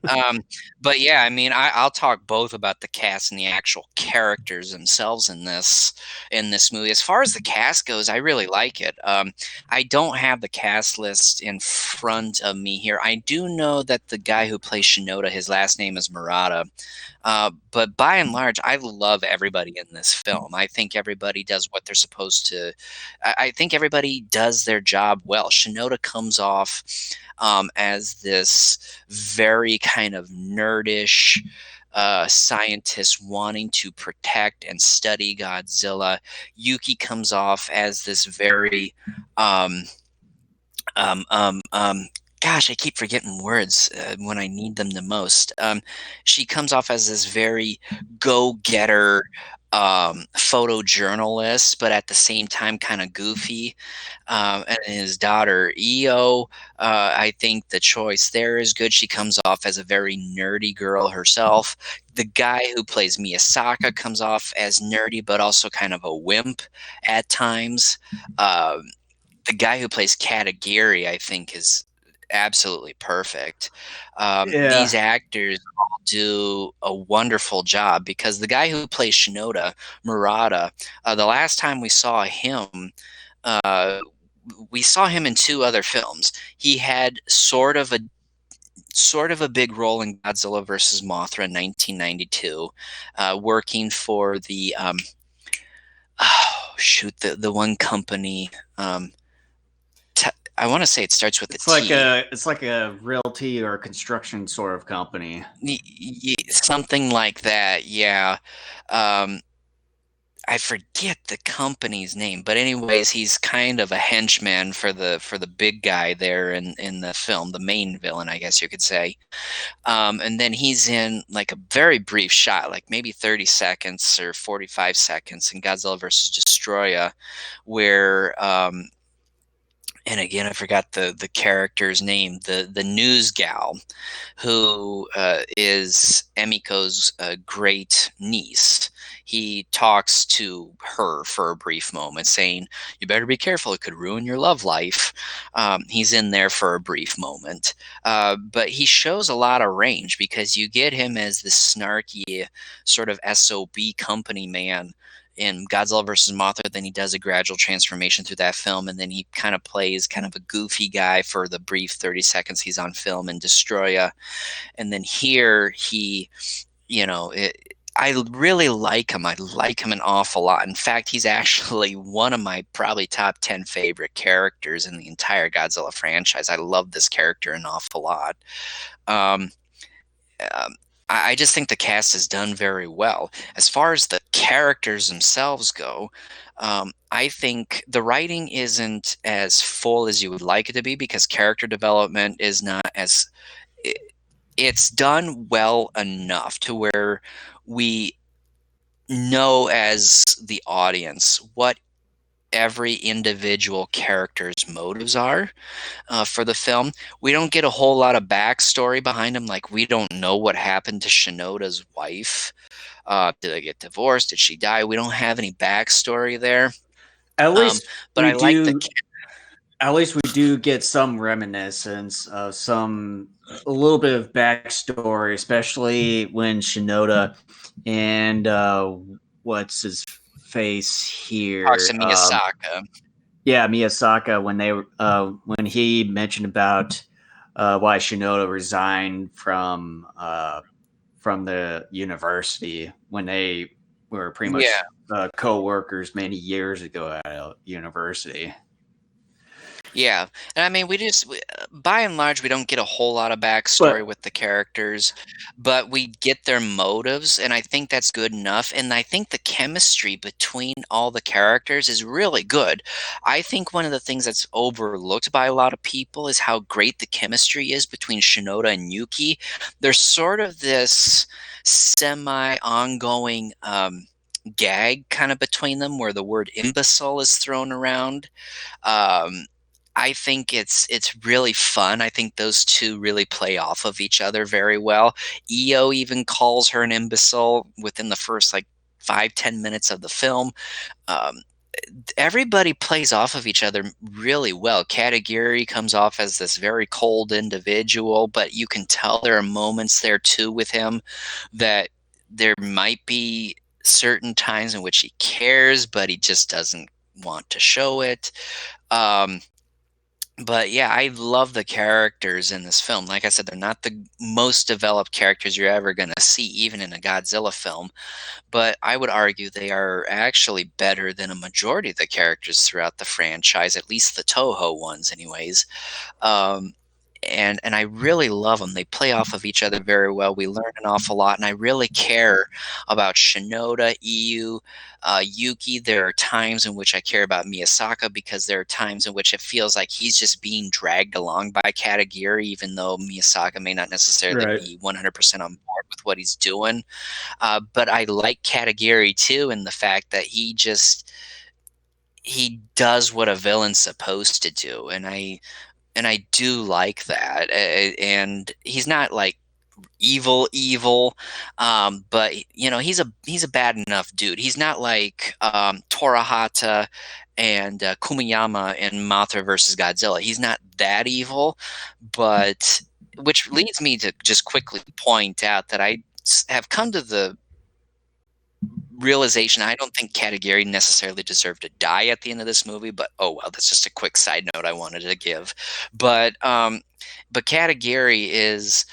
Um, but yeah, I mean, I'll talk both about the cast and the actual characters themselves in this movie. As far as the cast goes, I really like it. I don't have the cast list in front of me here. I do know that the guy who plays Shinoda, his last name is Murata. But by and large, I love everybody in this film. I think everybody does what they're supposed to. I think everybody does their job well. Shinoda comes off as this very kind of nerdish scientist wanting to protect and study Godzilla. Yuki comes off as this very um, um, um, um, gosh, I keep forgetting words when I need them the most. She comes off as this very go-getter photojournalist, but at the same time kind of goofy. And his daughter Io, I think the choice there is good. She comes off as a very nerdy girl herself. The guy who plays Miyasaka comes off as nerdy, but also kind of a wimp at times. The guy who plays Katagiri, I think, is absolutely perfect. These Yeah, actors all do a wonderful job because the guy who plays Shinoda, Murata, the last time uh, we saw him in two other films. He had sort of a big role in Godzilla versus Mothra in 1992, working for the oh shoot the one company. I want to say it starts with a T. it's like a realty or construction sort of company. Something like that. Yeah. Um, I forget the company's name, but anyways, he's kind of a henchman for the big guy there in the film, the main villain, I guess you could say. And then he's in like a very brief shot, like maybe 30 seconds or 45 seconds in Godzilla versus Destroya, where and again I forgot the character's name, the news gal who is Emiko's great niece. He talks to her for a brief moment, saying, "You better be careful; it could ruin your love life." He's in there for a brief moment, but he shows a lot of range because you get him as this snarky sort of SOB company man in Godzilla versus Mothra. Then he does a gradual transformation through that film, and then he kind of plays kind of a goofy guy for the brief 30 seconds he's on film in Destroya. And then here he, I really like him. I like him an awful lot. In fact, he's actually one of my probably top 10 favorite characters in the entire Godzilla franchise. I love this character an awful lot. Um, um, I just think the cast has done very well. As far as the characters themselves go, I think the writing isn't as full as you would like it to be because character development is not as it's done well enough to where we know as the audience what every individual character's motives are for the film. We don't get a whole lot of backstory behind them. Like, we don't know what happened to Shinoda's wife. Did they get divorced? Did she die? We don't have any backstory there. At Um, least but we I like the. do. At least we do get some reminiscence of some a little bit of backstory, especially when Shinoda and what's his face Talks here, to Miyasaka. yeah, Miyasaka, when he mentioned about why Shinoda resigned from the university when they were pretty Yeah. much co-workers many years ago at a university. Yeah, and I mean, by and large, we don't get a whole lot of backstory But with the characters, but we get their motives, and I think that's good enough. And I think the chemistry between all the characters is really good. I think one of the things that's overlooked by a lot of people is how great the chemistry is between Shinoda and Yuki. There's sort of this semi-ongoing gag kind of between them where the word imbecile is thrown around. Um, I think it's really fun. I think those two really play off of each other very well. EO even calls her an imbecile within the first like 5-10 minutes of the film. Um, Everybody plays off of each other really well. Katagiri comes off as this very cold individual, but you can tell there are moments there too with him that there might be certain times in which he cares, but he just doesn't want to show it. Um, but yeah, I love the characters in this film. Like I said, they're not the most developed characters you're ever going to see, even in a Godzilla film. But I would argue they are actually better than a majority of the characters throughout the franchise, at least the Toho ones, anyways. Um, and I really love them. They play off of each other very well. We learn an awful lot, and I really care about Shinoda, Iyu, Yuki. There are times in which I care about Miyasaka because there are times in which it feels like he's just being dragged along by Katagiri, even though Miyasaka may not necessarily Right. be 100% on board with what he's doing. But I like Katagiri too, in the fact that he does what a villain's supposed to do, and I do like that. And he's not like evil, but you know he's a bad enough dude. He's not like Torahata and Kumiyama in Mothra versus Godzilla. He's not that evil, but which leads me to just quickly point out that I have come to the realization I don't think Katagiri necessarily deserved to die at the end of this movie, but oh well, that's just a quick side note I wanted to give. But Katagiri is,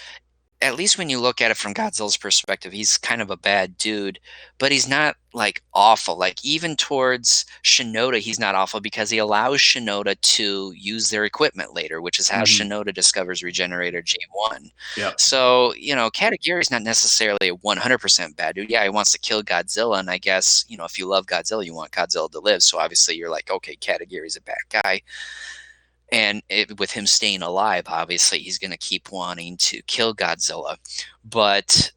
at least when you look at it from Godzilla's perspective, he's kind of a bad dude, but he's not like awful. Like even towards Shinoda, he's not awful because he allows Shinoda to use their equipment later, which is how Hmm. Shinoda discovers Regenerator G1. Yep. So, you know, Katagiri's not necessarily a 100% bad dude. Yeah, he wants to kill Godzilla, and I guess, you know, if you love Godzilla, you want Godzilla to live. So obviously you're like, okay, Katagiri's a bad guy. And with him staying alive, obviously he's going to keep wanting to kill Godzilla, but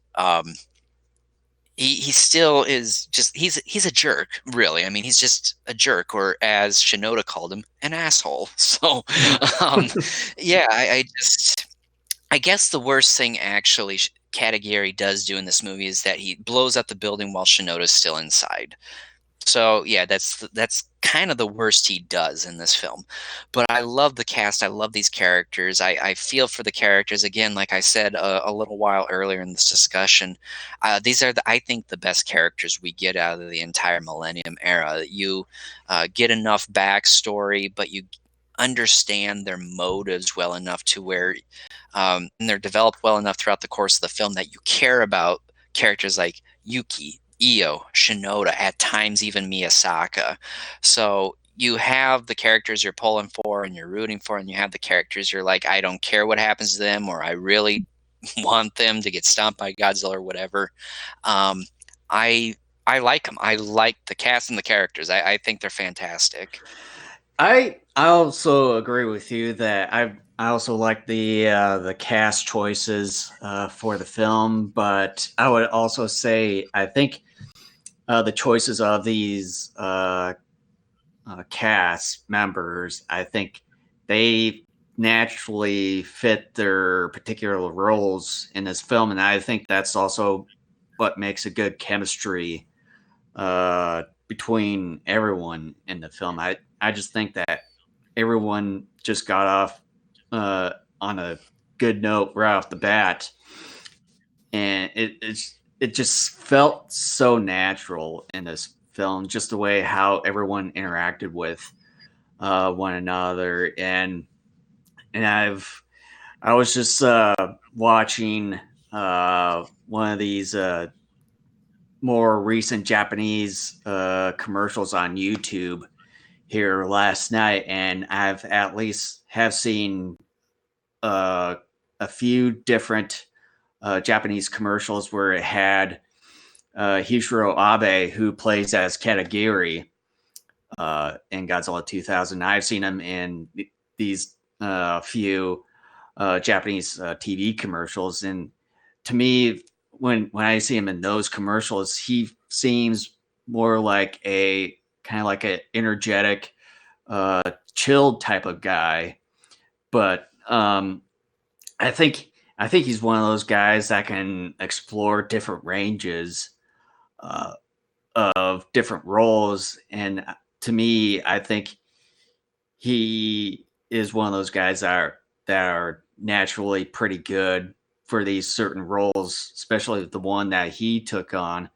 he still is just he's a jerk, really. I mean, he's just a jerk, or as Shinoda called him, an asshole. So, um, yeah, I guess the worst thing actually Katagiri does do in this movie is that he blows up the building while Shinoda's still inside. So yeah, that's kind of the worst he does in this film. But I love the cast. I love these characters. I feel for the characters. Again, like I said a little while earlier in this discussion, these are I think the best characters we get out of the entire Millennium era. You get enough backstory, but you understand their motives well enough to where, and they're developed well enough throughout the course of the film that you care about characters like Yuki, Io, Shinoda, at times even Miyasaka. So you have the characters you're pulling for and you're rooting for, and you have the characters you're like, I don't care what happens to them, or I really want them to get stomped by Godzilla or whatever. Um, I I like them. I like the cast and the characters. I think they're fantastic. I also agree with you that I also like the cast choices for the film, but I would also say I think the choices of these cast members, I think they naturally fit their particular roles in this film, and I think that's also what makes a good chemistry between everyone in the film. I just think that everyone just got off on a good note right off the bat, and it just felt so natural in this film, just the way how everyone interacted with one another, and I was just watching one of these more recent Japanese commercials on YouTube here last night, and I've at least have seen uh, a few different Japanese commercials where it had Hishiro Abe, who plays as Katagiri in Godzilla 2000. I've seen him in these few Japanese TV commercials, and to me, when I see him in those commercials, he seems more like a kind of like an energetic, uh, chilled type of guy. But I think I think he's one of those guys that can explore different ranges uh, of different roles, and to me, I think he is one of those guys that are naturally pretty good for these certain roles, especially the one that he took on.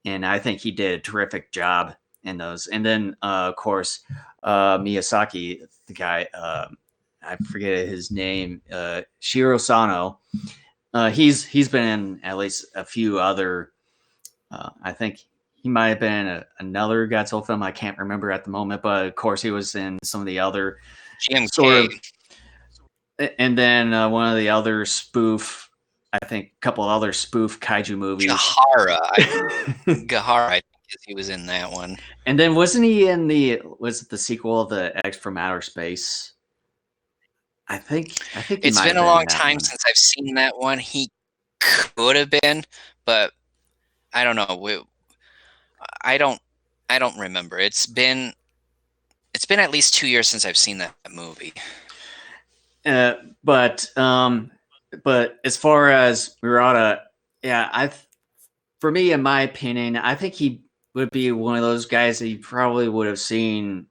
And I think he did a terrific job in those. And then, of course, Miyazaki, the guy, I forget his name, Shiro Sano. He's been in at least a few other. I think he might have been in another Godzilla film. I can't remember at the moment, but of course he was in some of the other sort GMK. of. And then one of the other spoof, I think, a couple of other spoof kaiju movies. Gahara, I think he was in that one. And then wasn't he in was it the sequel of the X from Outer Space? I think he It's might been have a been in long that time one. since I've seen that one. He could have been, but I don't know. I don't I don't remember. It's been at least 2 years since I've seen that movie. Uh, but um, but as far as Murata, yeah, for me, in my opinion, I think he would be one of those guys that you probably would have seen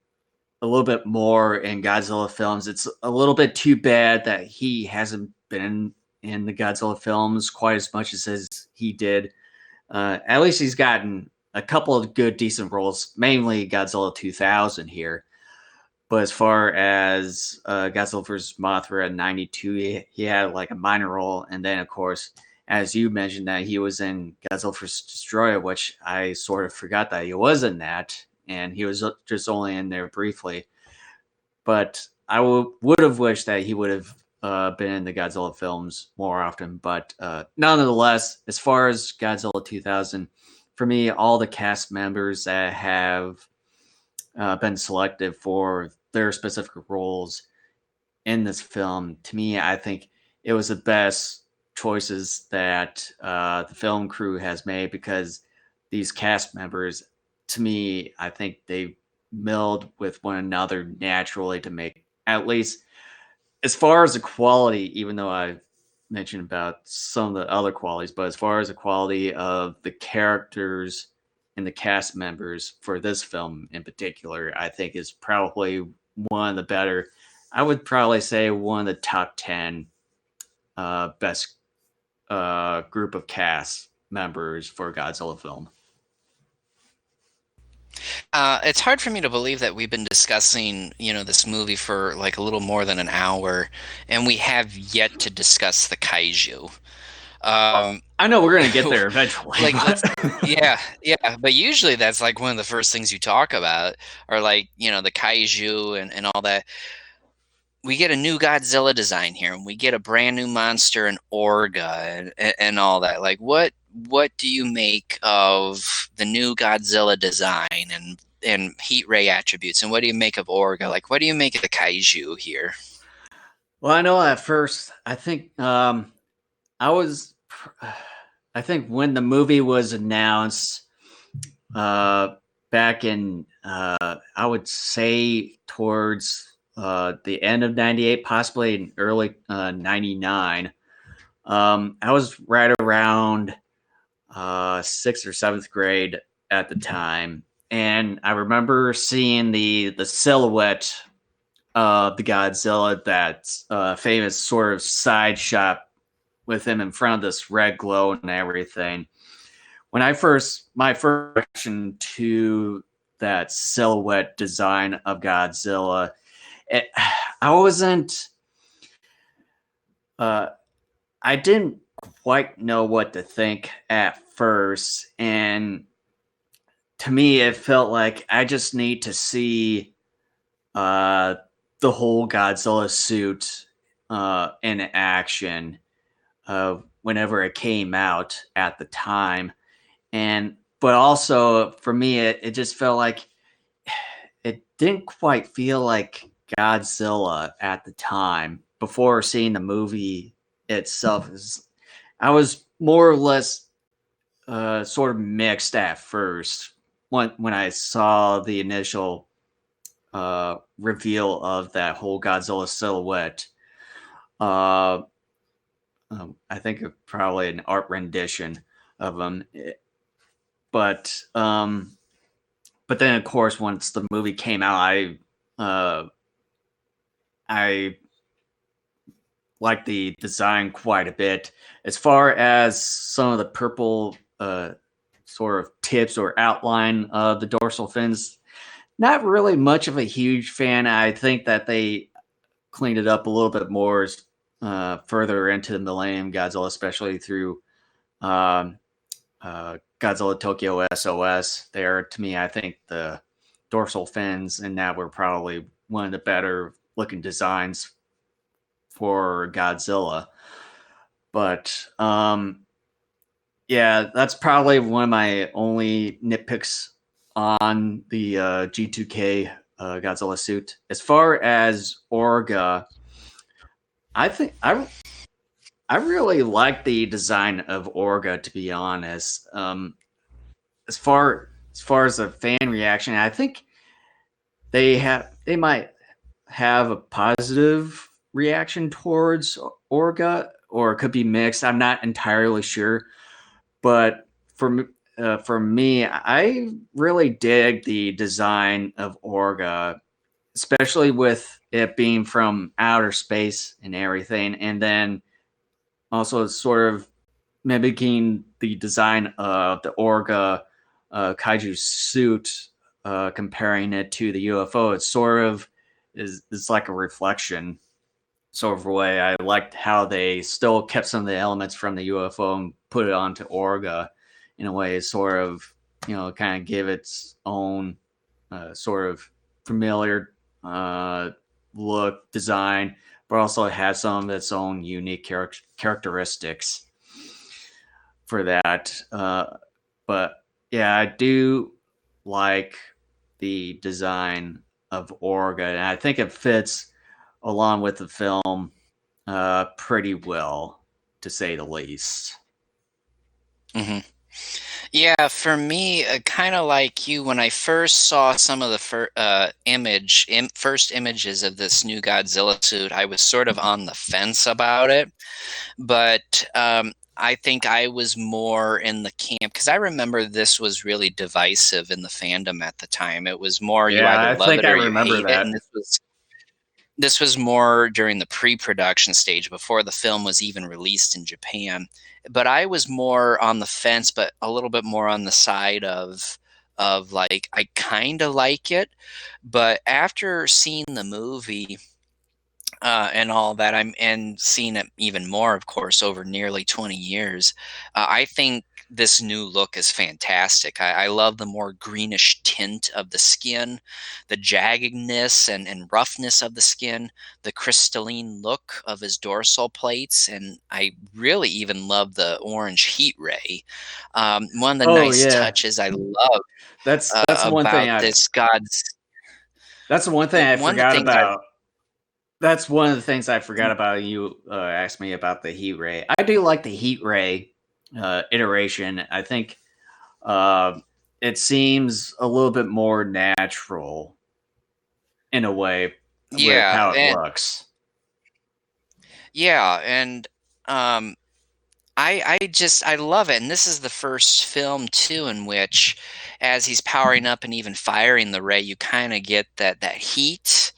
a little bit more in Godzilla films. It's a little bit too bad that he hasn't been in the Godzilla films quite as much as he did. At least he's gotten a couple of good, decent roles, mainly Godzilla 2000 here. But as far as Godzilla vs. Mothra in '92, he had like a minor role. And then, of course, as you mentioned, that he was in Godzilla vs. Destroyer, which I sort of forgot that he was in that. And he was just only in there briefly. But I would have wished that he would have been in the Godzilla films more often. But nonetheless, as far as Godzilla 2000, for me, all the cast members that have been selected for their specific roles in this film, to me, I think it was the best choices that the film crew has made because these cast members, to me, I think they meld with one another naturally to make at least as far as the quality, even though I mentioned about some of the other qualities, but as far as the quality of the characters and the cast members for this film in particular, I think is probably one of the better. I would probably say one of the top 10 best group of cast members for a Godzilla film. It's hard for me to believe that we've been discussing, this movie for like a little more than an hour, and we have yet to discuss the kaiju. Um, I know we're going to get there eventually. like let's But yeah, but usually that's like one of the first things you talk about, or like, the kaiju and all that. We get a new Godzilla design here, and we get a brand new monster in Orga and all that. Like, what do you make of the new Godzilla design and heat ray attributes, and what do you make of Orga? Like, what do you make of the kaiju here? well, I know at first, I was, I think when the movie was announced, uh, back in, I would say towards the end of '98, possibly in early '99. I was right around sixth or seventh grade at the time, and I remember seeing the silhouette of the Godzilla, that famous sort of side shot with him in front of this red glow and everything. My first reaction to that silhouette design of Godzilla, it, I wasn't, uh, I didn't quite know what to think at first. And to me, it felt like I just need to see uh, the whole Godzilla suit in action whenever it came out at the time. And but also for me, it just felt like it didn't quite feel like Godzilla at the time before seeing the movie itself. I was more or less sort of mixed at first when I saw the initial reveal of that whole Godzilla silhouette. Uh, I think probably an art rendition of him, but but then of course once the movie came out, uh, I like the design quite a bit. As far as some of the purple sort of tips or outline of the dorsal fins, not really much of a huge fan. I think that they cleaned it up a little bit more further into the Millennium Godzilla, especially through um, Godzilla Tokyo SOS. There, to me, I think the dorsal fins and that were probably one of the better looking designs for Godzilla. But yeah, that's probably one of my only nitpicks on the G2K Godzilla suit. As far as Orga, I think I really like the design of Orga, to be honest. As far as a fan reaction, I think they might have a positive reaction towards Orga, or it could be mixed. I'm not entirely sure, but for me, I really dig the design of Orga, especially with it being from outer space and everything, and then also sort of mimicking the design of the Orga kaiju suit, comparing it to the UFO. It sort of is like a reflection sort of way. I liked how they still kept some of the elements from the UFO and put it onto Orga in a way, sort of, kind of give its own sort of familiar uh, look, design, but also has some of its own unique characteristics for that. But yeah, I do like the design of Orga, and I think it fits along with the film pretty well, to say the least. Hmm. Yeah, for me, kind of like you, when I first saw some of the first images of this new Godzilla suit, I was sort of on the fence about it. But I think I was more in the camp because I remember this was really divisive in the fandom at the time. It was more you Yeah, either I love think it I or you remember hate it, that. and this was more during the pre-production stage before the film was even released in Japan. But I was more on the fence, but a little bit more on the side of like I kind of like it, but after seeing the movie and all that. And seeing it even more, of course, over nearly 20 years. I think this new look is fantastic. I love the more greenish tint of the skin, the jaggedness and roughness of the skin, the crystalline look of his dorsal plates, and I really even love the orange heat ray. One of the Oh nice yeah, touches I love that's one thing about this God's that's the one thing I one of the forgot things I about. That's one of the things I forgot about. You asked me about the heat ray. I do like the heat ray iteration. I think uh, it seems a little bit more natural in a way with yeah, how it and looks. yeah, and um, I love it, and this is the first film too in which, as he's powering up and even firing the ray, you kind of get that heat,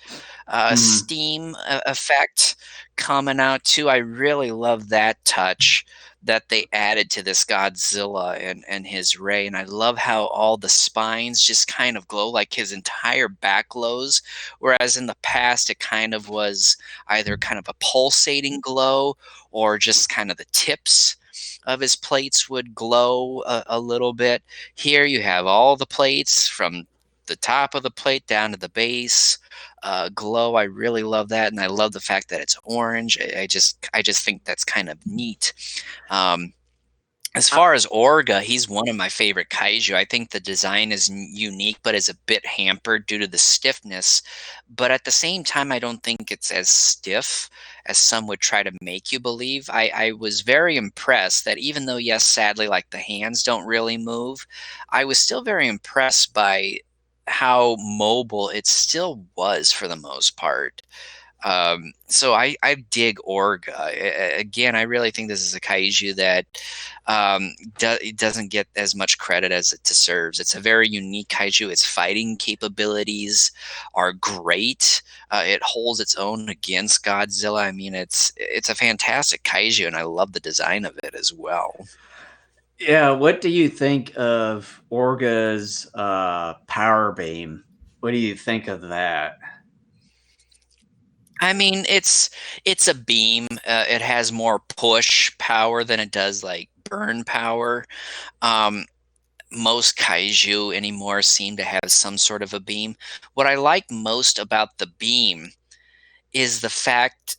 Mhm. steam effect coming out too. I really love that touch that they added to this Godzilla and his ray, and I love how all the spines just kind of glow like his entire back glows, whereas in the past it kind of was either kind of a pulsating glow or just kind of the tips of his plates would glow a little bit. Here you have all the plates from the top of the plate down to the base glow. I really love that, and I love the fact that it's orange. I just think that's kind of neat. Um, As Uh, far as Orga, he's one of my favorite kaiju. I think the design is unique, but is a bit hampered due to the stiffness. But at the same time, I don't think it's as stiff as some would try to make you believe. I was very impressed that even though, yes, sadly, like the hands don't really move, I was still very impressed by how mobile it still was for the most part. So I dig Orga. Again, I really think this is a kaiju that it doesn't get as much credit as it deserves. It's a very unique kaiju. Its fighting capabilities are great. It holds its own against Godzilla. I mean, it's a fantastic kaiju, and I love the design of it as well. yeah, what do you think of Orga's power beam? What do you think of that? I mean, it's a beam. It has more push power than it does like burn power. Um, Most kaiju anymore seem to have some sort of a beam. What I like most about the beam is the fact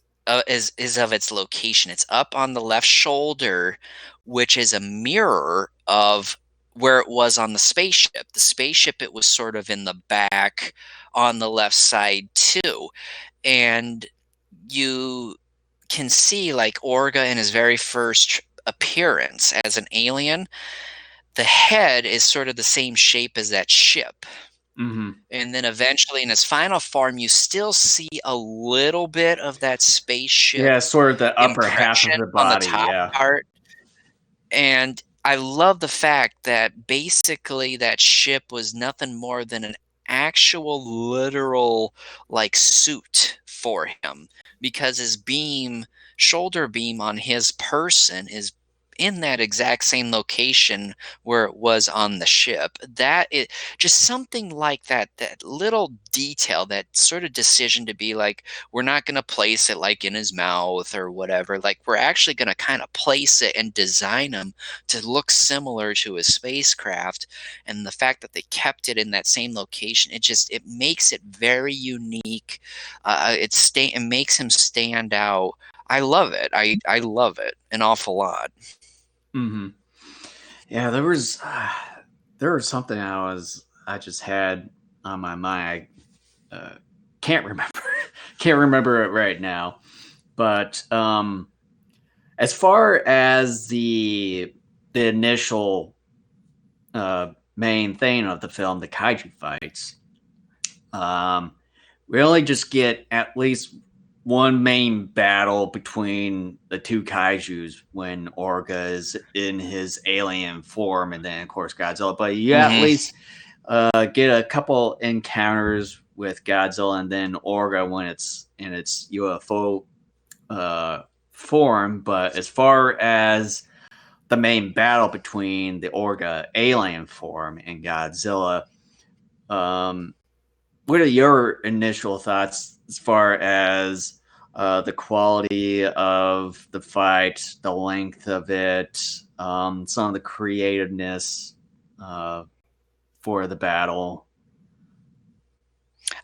is of its location. It's up on the left shoulder, which is a mirror of where it was on the spaceship. The spaceship, it was sort of in the back on the left side too. And you can see like Orga in his very first appearance as an alien, the head is sort of the same shape as that ship. Hmm. And then eventually in his final form, you still see a little bit of that spaceship Yeah, sort of the upper half of impression the on the body. top Yeah. part. And I love the fact that basically that ship was nothing more than an actual literal like suit for him because his beam, shoulder beam on his person is in that exact same location where it was on the ship. That is just something like that, that little detail, that sort of decision to be like, we're not going to place it like in his mouth or whatever. Like we're actually going to kind of place it and design him to look similar to his spacecraft. And the fact that they kept it in that same location, it makes it very unique. It makes him stand out. I love it. I love it an awful lot. Hmm. Yeah, there was something I just had on my mind. I can't remember can't remember it right now. But as far as the initial main thing of the film, the kaiju fights, um, we only just get at least one main battle between the two kaijus when Orga is in his alien form, and then of course Godzilla. But you at Hmm. least get a couple encounters with Godzilla, and then Orga when it's in its UFO uh, form. But as far as the main battle between the Orga alien form and Godzilla, um, what are your initial thoughts as far as the quality of the fight, the length of it, some of the creativeness uh, for the battle?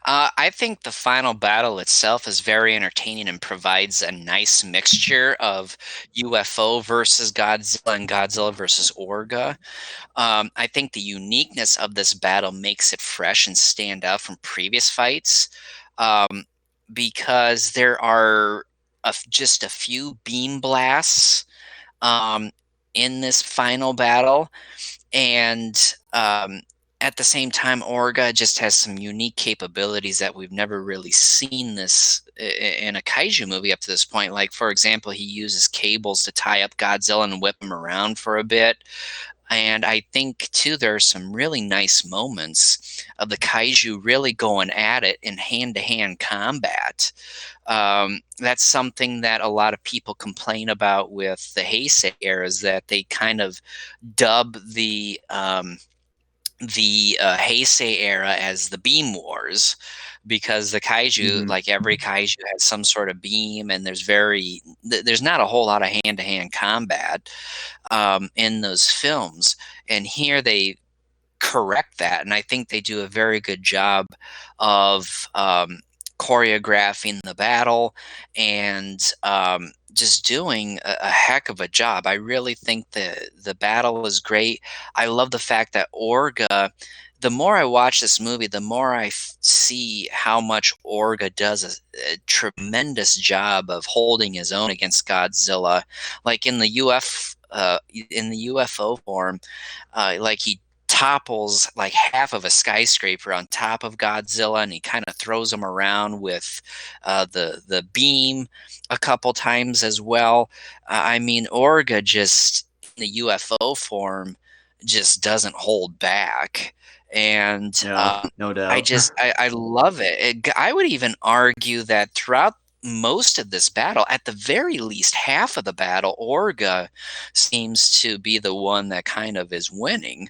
I think the final battle itself is very entertaining and provides a nice mixture of UFO versus Godzilla and Godzilla versus Orga. I think the uniqueness of this battle makes it fresh and stand out from previous fights, um, because there are just a few beam blasts um, in this final battle, and at the same time, Orga just has some unique capabilities that we've never really seen this in a kaiju movie up to this point. Like, for example, he uses cables to tie up Godzilla and whip him around for a bit. And I think too, there are some really nice moments of the kaiju really going at it in hand-to-hand combat. That's something that a lot of people complain about with the Heisei era, is that they kind of dub the Heisei era as the Beam Wars, because the kaiju, Mm-hmm. like every kaiju, has some sort of beam, and there's not a whole lot of hand-to-hand combat in those films. And here they correct that, and I think they do a very good job of choreographing the battle and just doing a heck of a job. I really think the battle is great. I love the fact that Orga, the more I watch this movie, the more I see how much Orga does a tremendous job of holding his own against Godzilla. Like in the UFO form, like he topples like half of a skyscraper on top of Godzilla, and he kind of throws him around with the beam a couple times as well. I mean, Orga just in the UFO form just doesn't hold back, and Yeah, no doubt. I love I would even argue that throughout most of this battle, at the very least half of the battle, Orga seems to be the one that kind of is winning,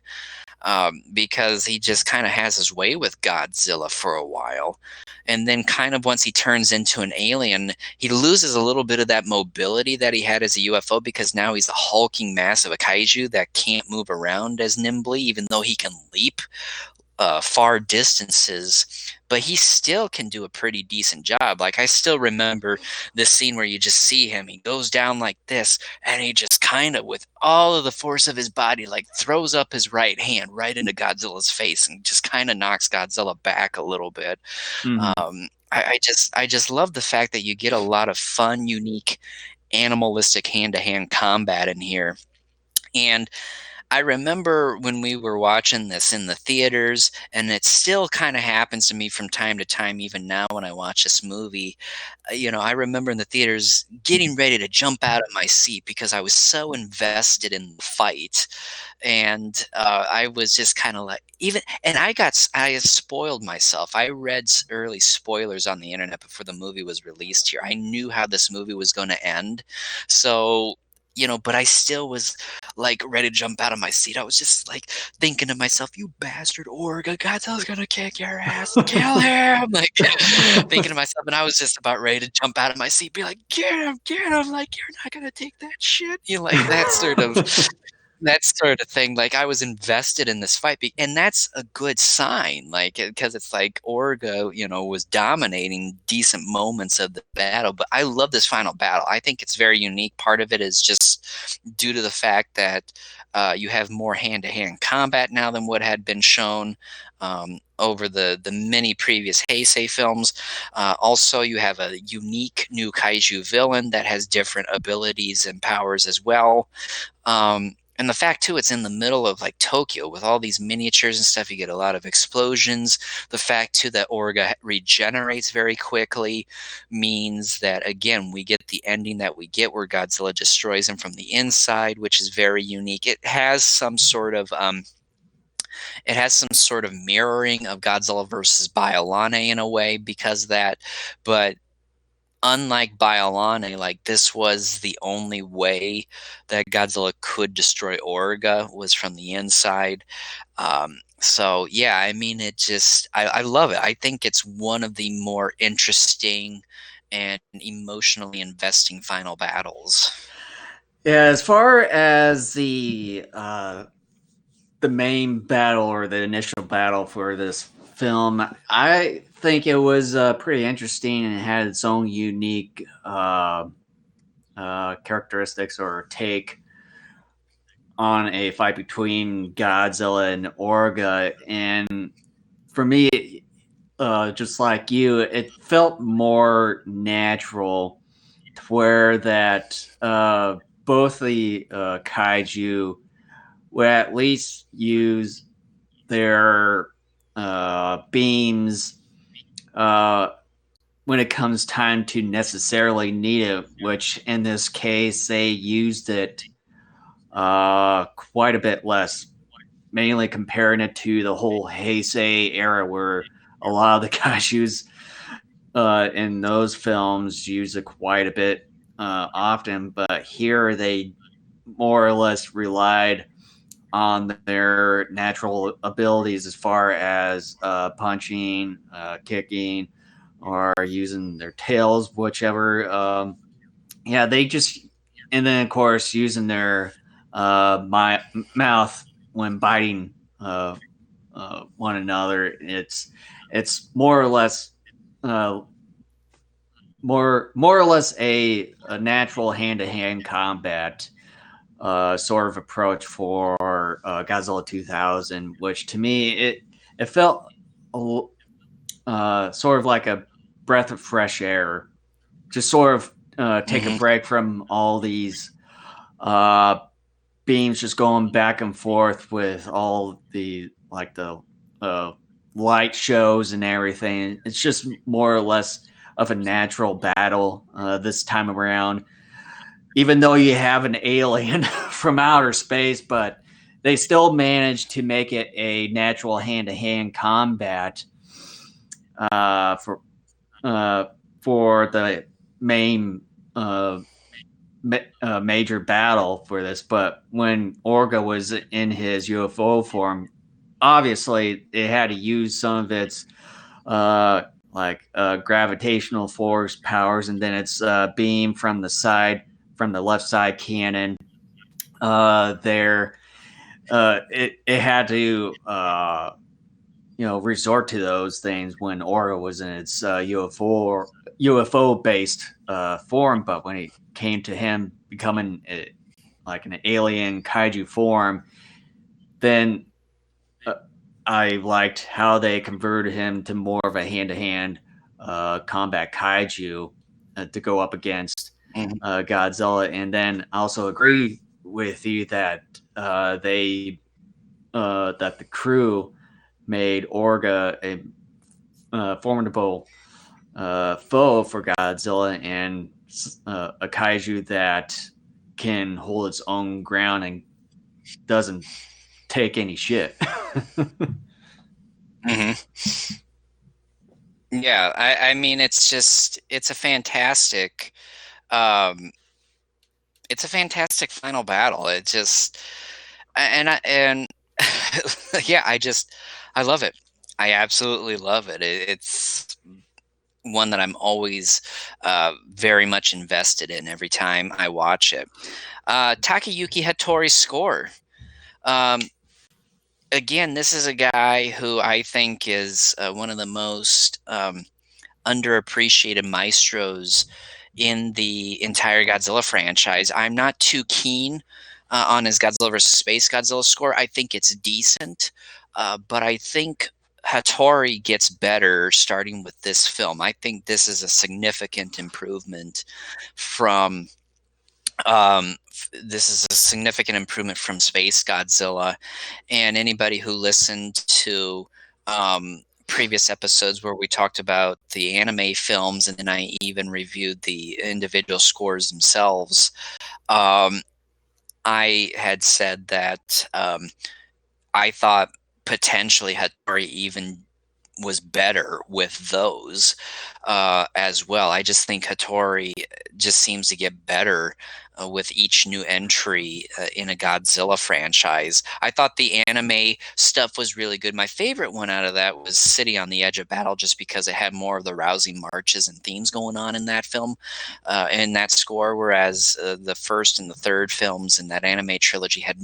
because he just kind of has his way with Godzilla for a while. And then, kind of, once he turns into an alien, he loses a little bit of that mobility that he had as a UFO, because now he's a hulking mass of a kaiju that can't move around as nimbly, even though he can leap far distances, but he still can do a pretty decent job. Like, I still remember this scene where you just see him, he goes down like this, and he just kind of, with all of the force of his body, like throws up his right hand right into Godzilla's face and just kind of knocks Godzilla back a little bit. Mhm. I just love the fact that you get a lot of fun, unique, animalistic hand-to-hand combat in here. And I remember when we were watching this in the theaters, and it still kind of happens to me from time to time, even now when I watch this movie. I remember in the theaters getting ready to jump out of my seat because I was so invested in the fight. And I was just kind of like, even, and I spoiled myself. I read early spoilers on the internet before the movie was released here. I knew how this movie was going to end. So, but I still was like ready to jump out of my seat. I was just like thinking to myself, "You bastard, Orga! Godzilla's gonna kick your ass! Kill him!" Like thinking to myself, and I was just about ready to jump out of my seat, be like, get him! Like, you're not gonna take that shit. Like that sort of thing. Like, I was invested in this fight, and that's a good sign. Like, because it's like Orga, was dominating decent moments of the battle. But I love this final battle. I think it's very unique. Part of it is just due to the fact that you have more hand-to-hand combat now than what had been shown over the many previous Heisei films. Also, you have a unique new kaiju villain that has different abilities and powers as well. And the fact too, it's in the middle of like Tokyo with all these miniatures and stuff. You get a lot of explosions. The fact too that Orga regenerates very quickly means that, again, we get the ending that we get where Godzilla destroys him from the inside, which is very unique. It has some sort of mirroring of Godzilla versus Biollane in a way because of that, but unlike Biollane, like, this was the only way that Godzilla could destroy Orga was from the inside. So yeah, I mean, I love it. I think it's one of the more interesting and emotionally investing final battles. Yeah, as far as the main battle or the initial battle for this film, I think it was pretty interesting and it had its own unique characteristics or take on a fight between Godzilla and Orga. And for me, just like you, it felt more natural to where that both the kaiju would at least use their beams uh, when it comes time to necessarily need it, which in this case they used it quite a bit less, mainly comparing it to the whole Heisei era where a lot of the kaijus in those films use it quite a bit often, but here they more or less relied on their natural abilities as far as punching, kicking, or using their tails, whichever. Yeah, they just, and then of course using their my mouth when biting one another. It's more or less uh, more or less a natural hand to hand combat sort of approach for Godzilla 2000, which to me it felt sort of like a breath of fresh air. Just sort of take a Hmm. break from all these uh, beams just going back and forth with all the like the uh, light shows and everything. It's just more or less of a natural battle this time around. Even though you have an alien from outer space, but they still managed to make it a natural hand-to-hand combat uh, for uh, for the main uh, major battle for this. But when Orga was in his UFO form, obviously it had to use some of its uh, gravitational force powers, and then its beam from the side, from the left side cannon. There, it had to resort to those things when Aura was in its UFO based form, but when it came to him becoming like an alien kaiju form, then uh, I liked how they converted him to more of a hand to hand combat kaiju to go up against Hmm. Godzilla, and then I also agree with you that that the crew made Orga a formidable foe for Godzilla and a kaiju that can hold its own ground and doesn't take any shit. Hmm. Yeah, I mean, it's a fantastic, um, it's a fantastic final battle. It just, and yeah, I love it. I absolutely love it. It's one that I'm always very much invested in every time I watch it. Takayuki Hattori's score. Um, Again, this is a guy who I think is one of the most underappreciated maestros in the entire Godzilla franchise. I'm not too keen on his Godzilla vs. Space Godzilla score. I think it's decent, but I think Hattori gets better starting with this film. I think this is a significant improvement from. This is a significant improvement from Space Godzilla, and anybody who listened to previous episodes where we talked about the anime films and then I even reviewed the individual scores themselves, um, I had said that I thought potentially Hattori even was better with those as well. I just think Hattori just seems to get better with each new entry in a Godzilla franchise. I thought the anime stuff was really good. My favorite one out of that was City on the Edge of Battle, just because it had more of the rousing marches and themes going on in that film, in that score, whereas the first and the third films in that anime trilogy had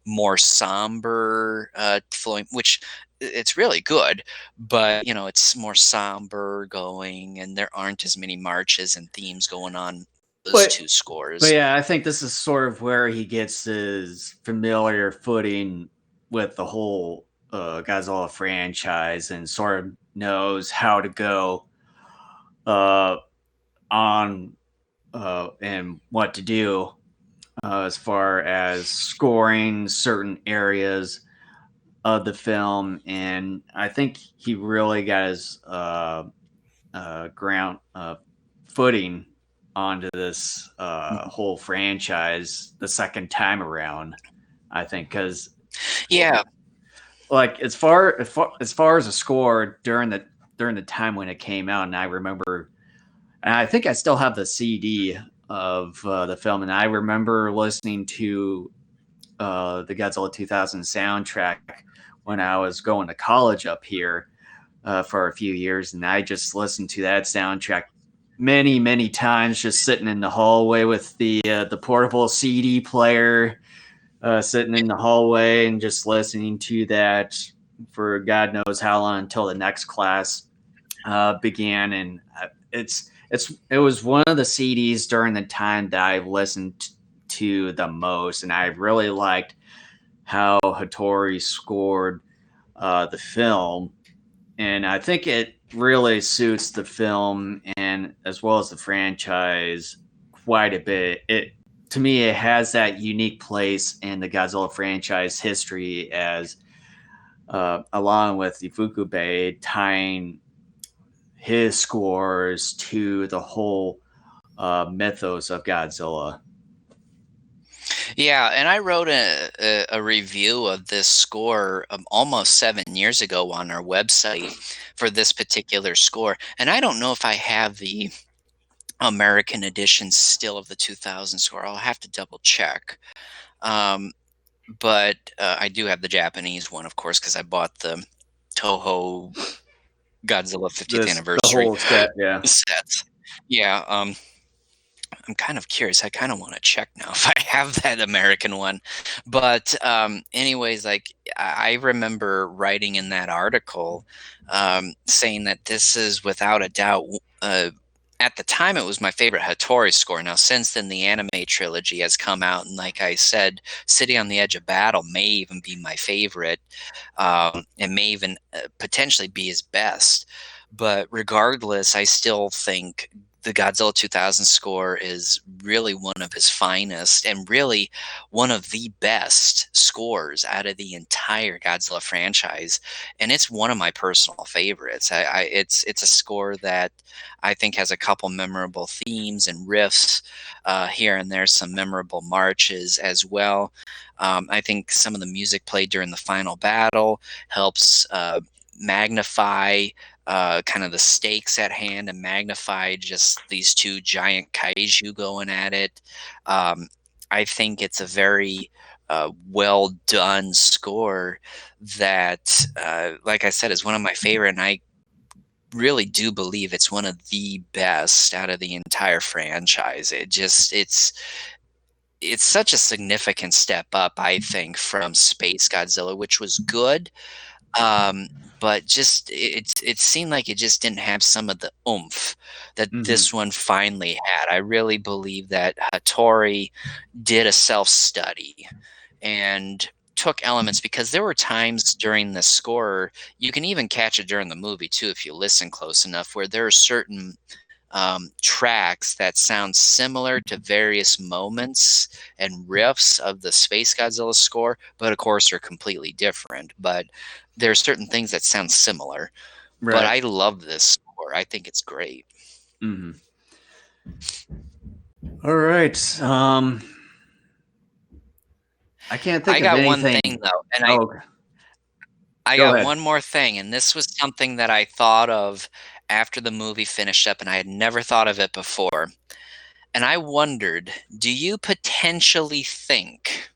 more somber flowing, which it's really good, but it's more somber going, and there aren't as many marches and themes going on those but two but scores. yeah, I think this is sort of where he gets his familiar footing with the whole Godzilla franchise and sort of knows how to go uh, on and what to do as far as scoring certain areas of the film, and I think he really got his ground footing onto this whole franchise the second time around. I think because Yeah. like as far as a score during the time when it came out, and I remember, and I think I still have the CD of the film, and I remember listening to the Godzilla 2000 soundtrack when I was going to college up here for a few years, and I just listened to that soundtrack many times, just sitting in the hallway with the portable CD player, sitting in the hallway and just listening to that for God knows how long until the next class began, and it's it was one of the CDs during the time that I listened to the most, and I really liked how Hattori scored the film, and I think it really suits the film and as well as the franchise quite a bit. It to me it has that unique place in the Godzilla franchise history as along with Ifukube tying his scores to the whole mythos of Godzilla. Yeah, and I wrote a review of this score almost 7 years ago on our website for this particular score. And I don't know if I have the American edition still of the 2000 score. I'll have to double check. Um, but I do have the Japanese one, of course, because I bought the Toho Godzilla 50th The anniversary whole set, yeah. sets. Yeah, I'm kind of curious. I kind of want to check now if I have that American one. But anyways, like I remember writing in that article saying that this is without a doubt. At the time, it was my favorite Hattori score. Now, since then, the anime trilogy has come out, and like I said, City on the Edge of Battle may even be my favorite. It may even potentially be his best. But regardless, I still think the Godzilla 2000 score is really one of his finest and really one of the best scores out of the entire Godzilla franchise. And it's one of my personal favorites. It's a score that I think has a couple memorable themes and riffs here and there, some memorable marches as well. I think some of the music played during the final battle helps magnify kind of the stakes at hand and magnify just these two giant kaiju going at it. I think it's a very well done score that, like I said, is one of my favorite, and I really do believe it's one of the best out of the entire franchise. It's such a significant step up, I think, from Space Godzilla, which was good, um, but just it seemed like it just didn't have some of the oomph that Hmm. this one finally had. I really believe that Hattori did a self-study and took elements because there were times during the score, you can even catch it during the movie too if you listen close enough, where there are certain tracks that sound similar to various moments and riffs of the Space Godzilla score, but of course they're completely different. But there are certain things that sound similar. But Right. I love this score. I think it's great. Hmm. All right. I can't I think of got one thing anything. though, and Oh, I go got ahead. one more thing, and this was something that I thought of after the movie finished up, and I had never thought of it before. And I wondered, do you potentially think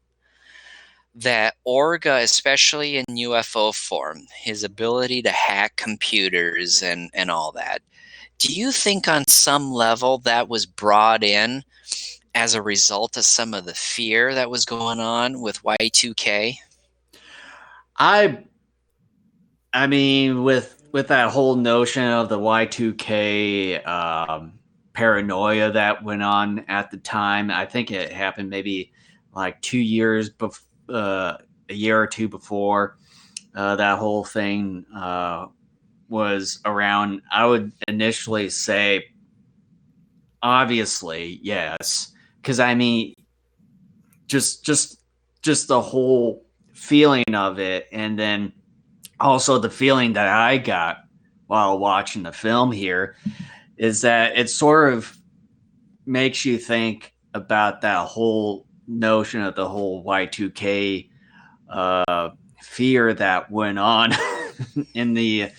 that Orga, especially in UFO form, his ability to hack computers and all that, do you think on some level that was brought in as a result of some of the fear that was going on with Y2K? I I mean, with that whole notion of the Y2K paranoia that went on at the time, I think it happened maybe like 2 years before, a year or two before that whole thing was around. I would initially say, obviously, yes, because I mean, just just just the whole feeling of it, and then also the feeling that I got while watching the film here is that it sort of makes you think about that whole notion of the whole Y2K fear that went on in the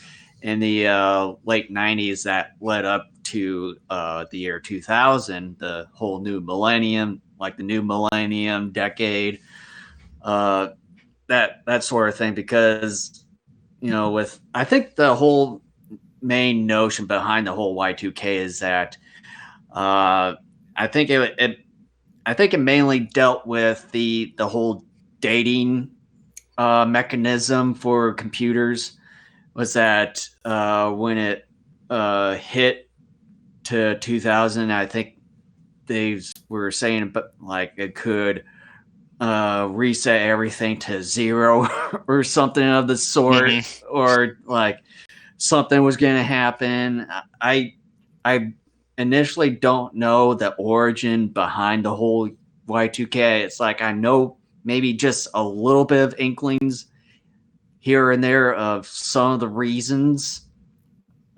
late 90s that led up to the year 2000, the whole new millennium, like the new millennium decade, uh, that sort of thing. Because with I think the whole main notion behind the whole Y2K is that uh, I think it mainly dealt with the whole dating mechanism for computers. Was that when it hit to 2000. I think they were saying, but like it could reset everything to zero or something of the sort, Hmm. or like something was going to happen. I initially don't know the origin behind the whole Y2K. It's like I know maybe just a little bit of inklings here and there of some of the reasons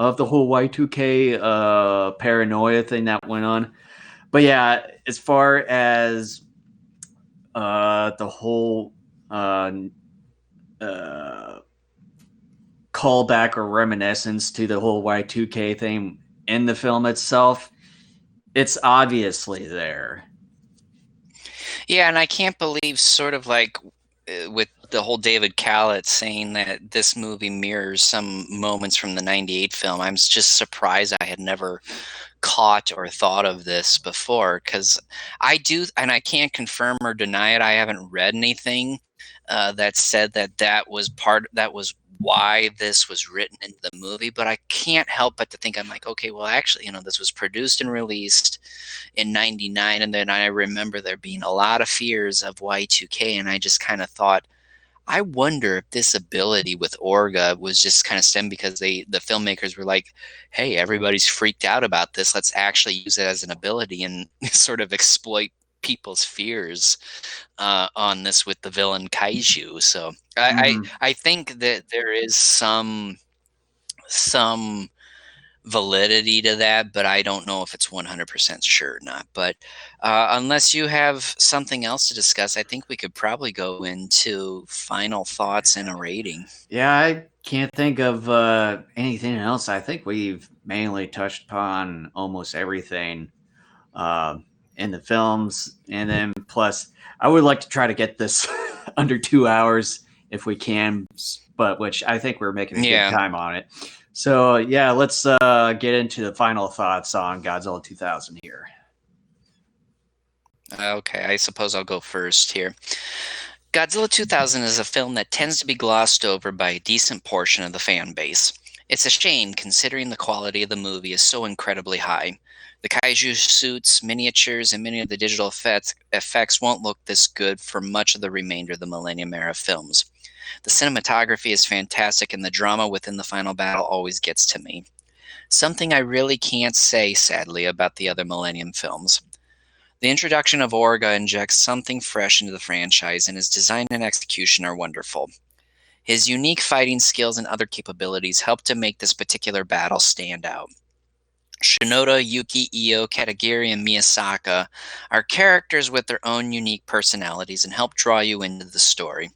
of the whole Y2K paranoia thing that went on. But yeah, as far as the whole uh, callback or reminiscence to the whole Y2K thing in the film itself, it's obviously there. Yeah, and I can't believe sort of like with the whole David Kallett saying that this movie mirrors some moments from the 98 film. I'm just surprised I had never caught or thought of this before, because I do, and I can't confirm or deny it. I haven't read anything that said that that was why this was written into the movie, but I can't help but to think, I'm like, okay, well, actually, this was produced and released in 99, and then I remember there being a lot of fears of Y2K, and I just kind of thought, I wonder if this ability with Orga was just kind of stemmed because the filmmakers were like, "Hey, everybody's freaked out about this. Let's actually use it as an ability and sort of exploit people's fears on this with the villain Kaiju." So Mm-hmm. I think that there is some validity to that, but I don't know if it's 100% sure or not. But unless you have something else to discuss, I think we could probably go into final thoughts and a rating. Yeah, I can't think of anything else. I think we've mainly touched upon almost everything uh, in the films, and then plus, I would like to try to get this under 2 hours if we can, but which I think we're making a good Yeah. time on it. So yeah, let's get into the final thoughts on Godzilla 2000 here. Okay, I suppose I'll go first here. Godzilla 2000 is a film that tends to be glossed over by a decent portion of the fan base. It's a shame considering the quality of the movie is so incredibly high. The kaiju suits, miniatures, and many of the digital effects won't look this good for much of the remainder of the Millennium era films. The cinematography is fantastic, and the drama within the final battle always gets to me. Something I really can't say, sadly, about the other Millennium films. The introduction of Orga injects something fresh into the franchise, and his design and execution are wonderful. His unique fighting skills and other capabilities help to make this particular battle stand out. Shinoda, Yuki, Io, Katagiri, and Miyasaka are characters with their own unique personalities and help draw you into the story.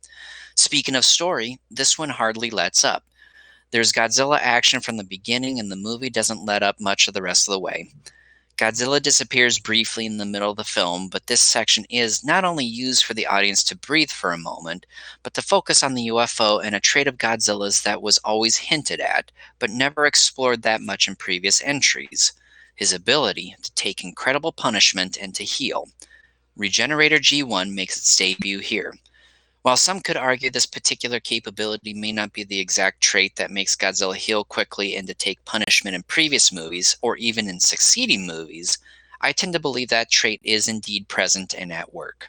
Speaking of story, this one hardly lets up. There's Godzilla action from the beginning, and the movie doesn't let up much of the rest of the way. Godzilla disappears briefly in the middle of the film, but this section is not only used for the audience to breathe for a moment, but to focus on the UFO and a trait of Godzilla's that was always hinted at, but never explored that much in previous entries: his ability to take incredible punishment and to heal. Regenerator G1 makes its debut here. While some could argue this particular capability may not be the exact trait that makes Godzilla heal quickly and to take punishment in previous movies, or even in succeeding movies, I tend to believe that trait is indeed present and at work.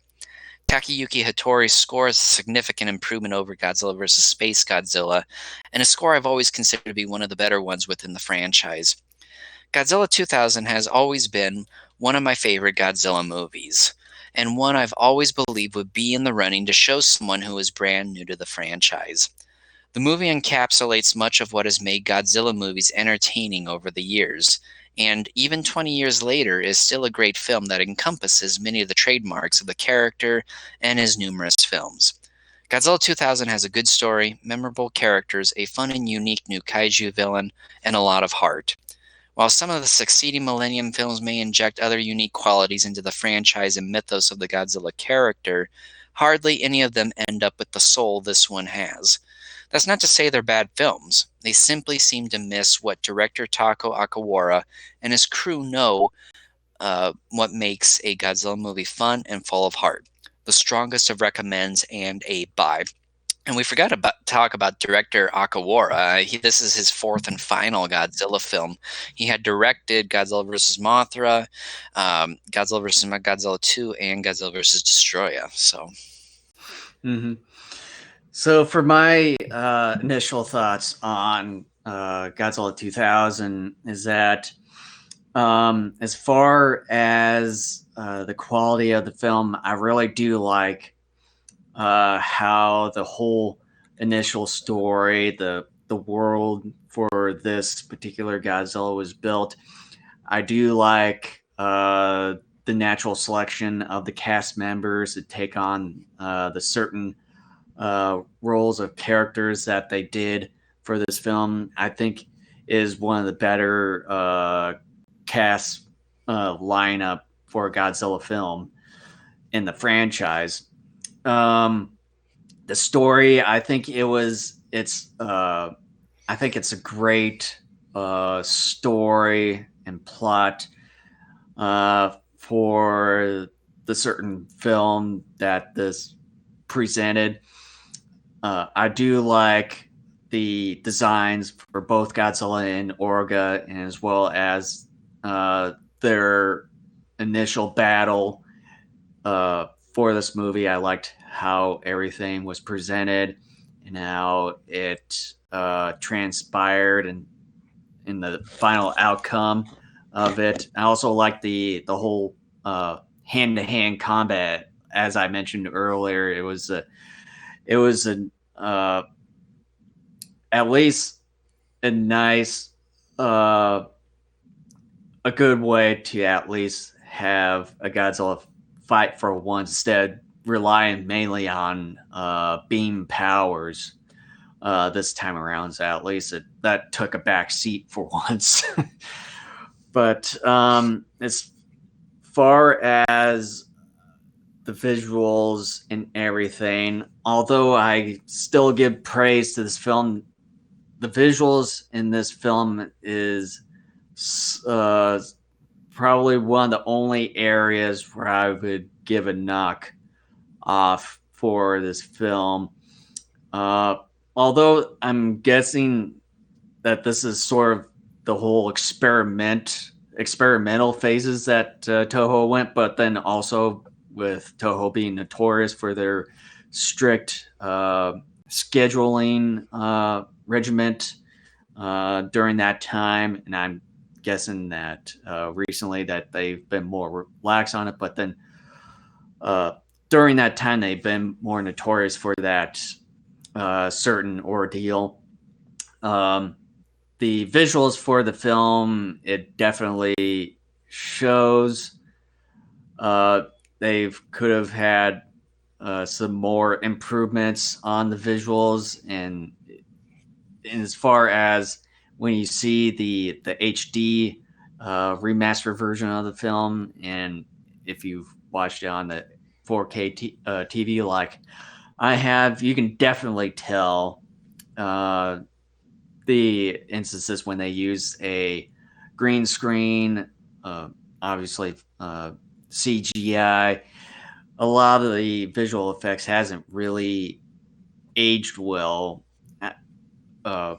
Takayuki Hattori's score is a significant improvement over Godzilla vs. Space Godzilla, and a score I've always considered to be one of the better ones within the franchise. Godzilla 2000 has always been one of my favorite Godzilla movies, and one I've always believed would be in the running to show someone who is brand new to the franchise. The movie encapsulates much of what has made Godzilla movies entertaining over the years, and even 20 years later is still a great film that encompasses many of the trademarks of the character and his numerous films. Godzilla 2000 has a good story, memorable characters, a fun and unique new kaiju villain, and a lot of heart. While some of the succeeding Millennium films may inject other unique qualities into the franchise and mythos of the Godzilla character, hardly any of them end up with the soul this one has. That's not to say they're bad films. They simply seem to miss what director Tako Akawara and his crew know what makes a Godzilla movie fun and full of heart. The strongest of recommends and a buy. And we forgot about talk about director Akawara. This is his fourth and final Godzilla film. He had directed Godzilla vs. Mothra, Godzilla vs. Godzilla 2, and Godzilla vs. Destroya. So, Hmm. So for my initial thoughts on Godzilla 2000 is that as far as the quality of the film, I really do like how the whole initial story, the world for this particular Godzilla was built. I do like the natural selection of the cast members to take on the certain roles of characters that they did for this film. I think is one of the better cast lineup for a Godzilla film in the franchise. Um, the story, I think it's a great story and plot for the certain film that this presented. I do like the designs for both Godzilla and Orga, and as well as their initial battle for this movie. I liked how everything was presented and how it transpired and in the final outcome of it. I also like the whole hand to hand combat. As I mentioned earlier, it was an at least a nice a good way to at least have a Godzilla fight for once instead relying mainly on beam powers this time around. So at least that took a back seat for once. But as far as the visuals and everything, although I still give praise to this film, the visuals in this film is uh, probably one of the only areas where I would give a knock off for this film. Uh, Although I'm guessing that this is sort of the whole experimental phases that Toho went, but then also with Toho being notorious for their strict scheduling regiment during that time, and I'm guessing that recently that they've been more relaxed on it, but then uh, during that time they've been more notorious for that certain ordeal. Um, the visuals for the film, it definitely shows uh, they could have had some more improvements on the visuals, and as far as when you see the HD remaster version of the film, and if you've watched it on the 4K TV like I have, you can definitely tell uh, the instances when they use a green screen, obviously CGI. A lot of the visual effects hasn't really aged well uh,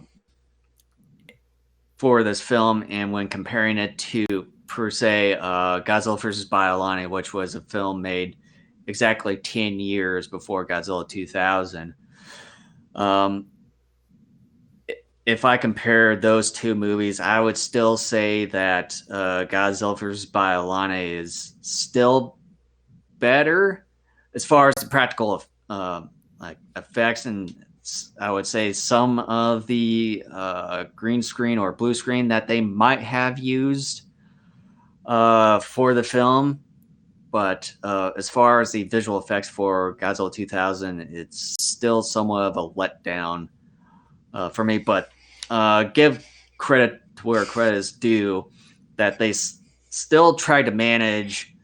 for this film, and when comparing it to per se Godzilla vs. Biollani, which was a film made exactly 10 years before Godzilla 2000. Um, if I compare those two movies, I would still say that Godzilla vs. Biollani is still better as far as the practical like effects, and I would say some of the green screen or blue screen that they might have used for the film. But as far as the visual effects for Godzilla 2000, it's still somewhat of a letdown for me. But give credit to where credit is due, that they still tried to manage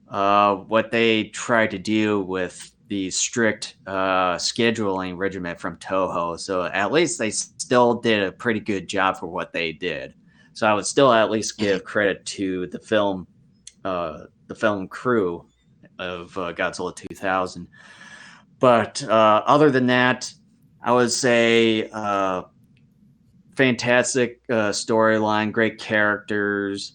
what they tried to do with the strict scheduling regimen from Toho. So at least they still did a pretty good job for what they did. So I would still at least mhm. give credit to the film crew of Godzilla 2000. But other than that, I would say fantastic storyline, great characters,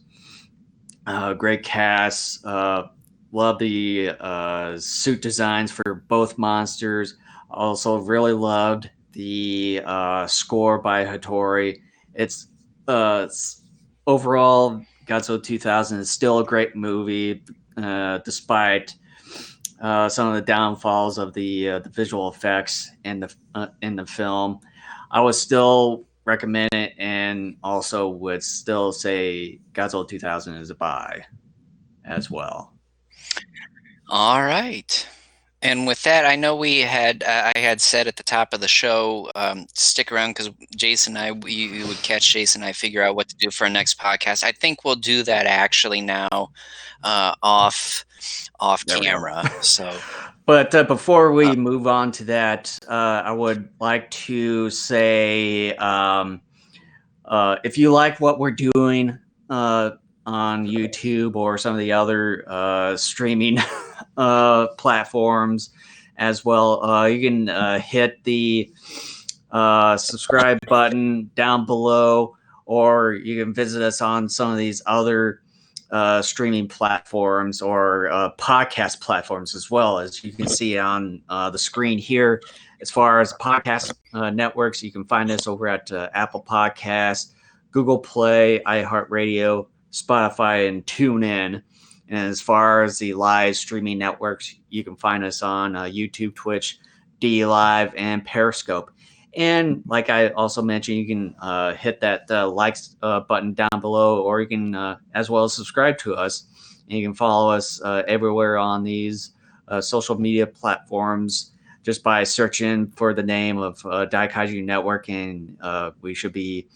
great cast. Love the suit designs for both monsters. Also, really loved the score by Hattori. It's uh, overall Godzilla 2000 is still a great movie, despite some of the downfalls of the visual effects in the film. I would still recommend it, and also would still say Godzilla 2000 is a buy as well. All right. And with that, I know I had said at the top of the show, stick around because Jason and I, you would catch Jason and I figure out what to do for our next podcast. I think we'll do that actually now, off There we go. camera. So, But before uh, we move on to that, I would like to say if you like what we're doing on YouTube or some of the other streaming platforms as well, you can hit the subscribe button down below, or you can visit us on some of these other streaming platforms or podcast platforms as well. As you can see on the screen here, as far as podcast networks, you can find us over at Apple Podcasts, Google Play, iHeartRadio, Spotify, and TuneIn. And as far as the live streaming networks, you can find us on YouTube, Twitch, D Live, and Periscope. And like I also mentioned, you can hit that likes button down below, or you can as well subscribe to us. And you can follow us everywhere on these social media platforms just by searching for the name of Kaiju Network, and we should be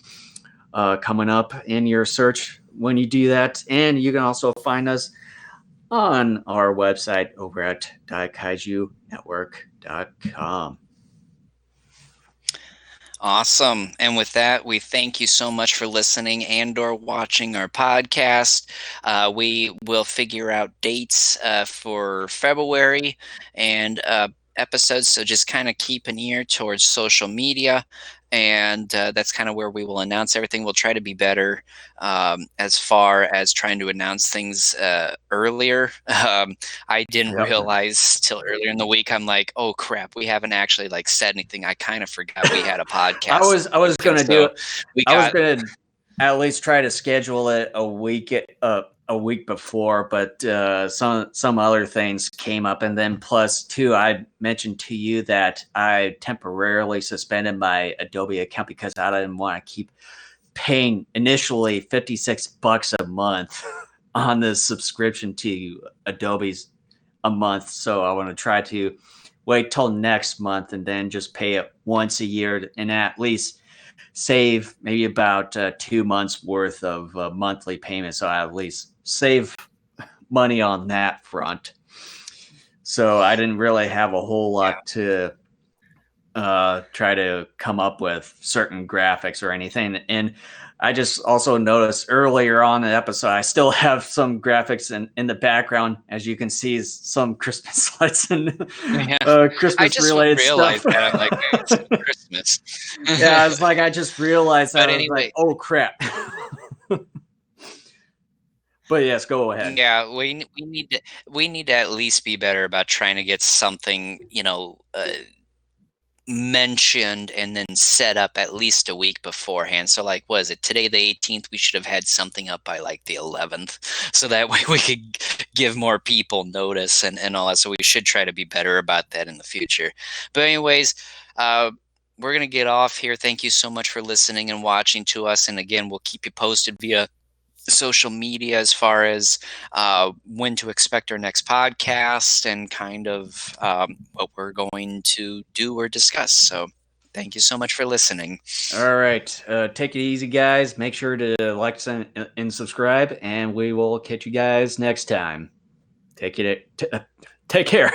coming up in your search when you do that. And you can also find us on our website over at daikaijunetwork.com. awesome. And with that, we thank you so much for listening and/or watching our podcast. We will figure out dates for February and episodes. So just kind of keep an ear towards social media. And that's kind of where we will announce everything. We'll try to be better as far as trying to announce things earlier. I didn't Yep. realize till earlier in the week. I'm like, oh crap, we haven't actually like said anything. I kind of forgot we had a podcast this I was week, and gonna do so it. we I was got gonna at least try to schedule it a week before, but some other things came up, and then plus two, I mentioned to you that I temporarily suspended my Adobe account because I didn't want to keep paying initially $56 a month on the subscription to Adobe's a month. So I want to try to wait till next month and then just pay it once a year and at least save maybe about 2 months worth of monthly payments. So I at least save money on that front. So I didn't really have a whole lot to try to come up with certain graphics or anything. And I just also noticed earlier on in the episode, I still have some graphics in the background. As you can see, some Christmas lights and yeah. I Christmas just related realized stuff. that I'm like, man, it's Christmas. Yeah, it's like I just realized that But I was like, anyway, oh crap. But yes, go ahead. yeah, we need to at least be better about trying to get something, mentioned and then set up at least a week beforehand. So like, was it today the 18th? We should have had something up by like the 11th. So that way we could give more people notice and all that. So we should try to be better about that in the future. But anyways, we're going to get off here. Thank you so much for listening and watching to us. And again, we'll keep you posted via social media as far as when to expect our next podcast and kind of what we're going to do or discuss. So thank you so much for listening. All right. Take it easy, guys. Make sure to like and subscribe, and we will catch you guys next time. Take care.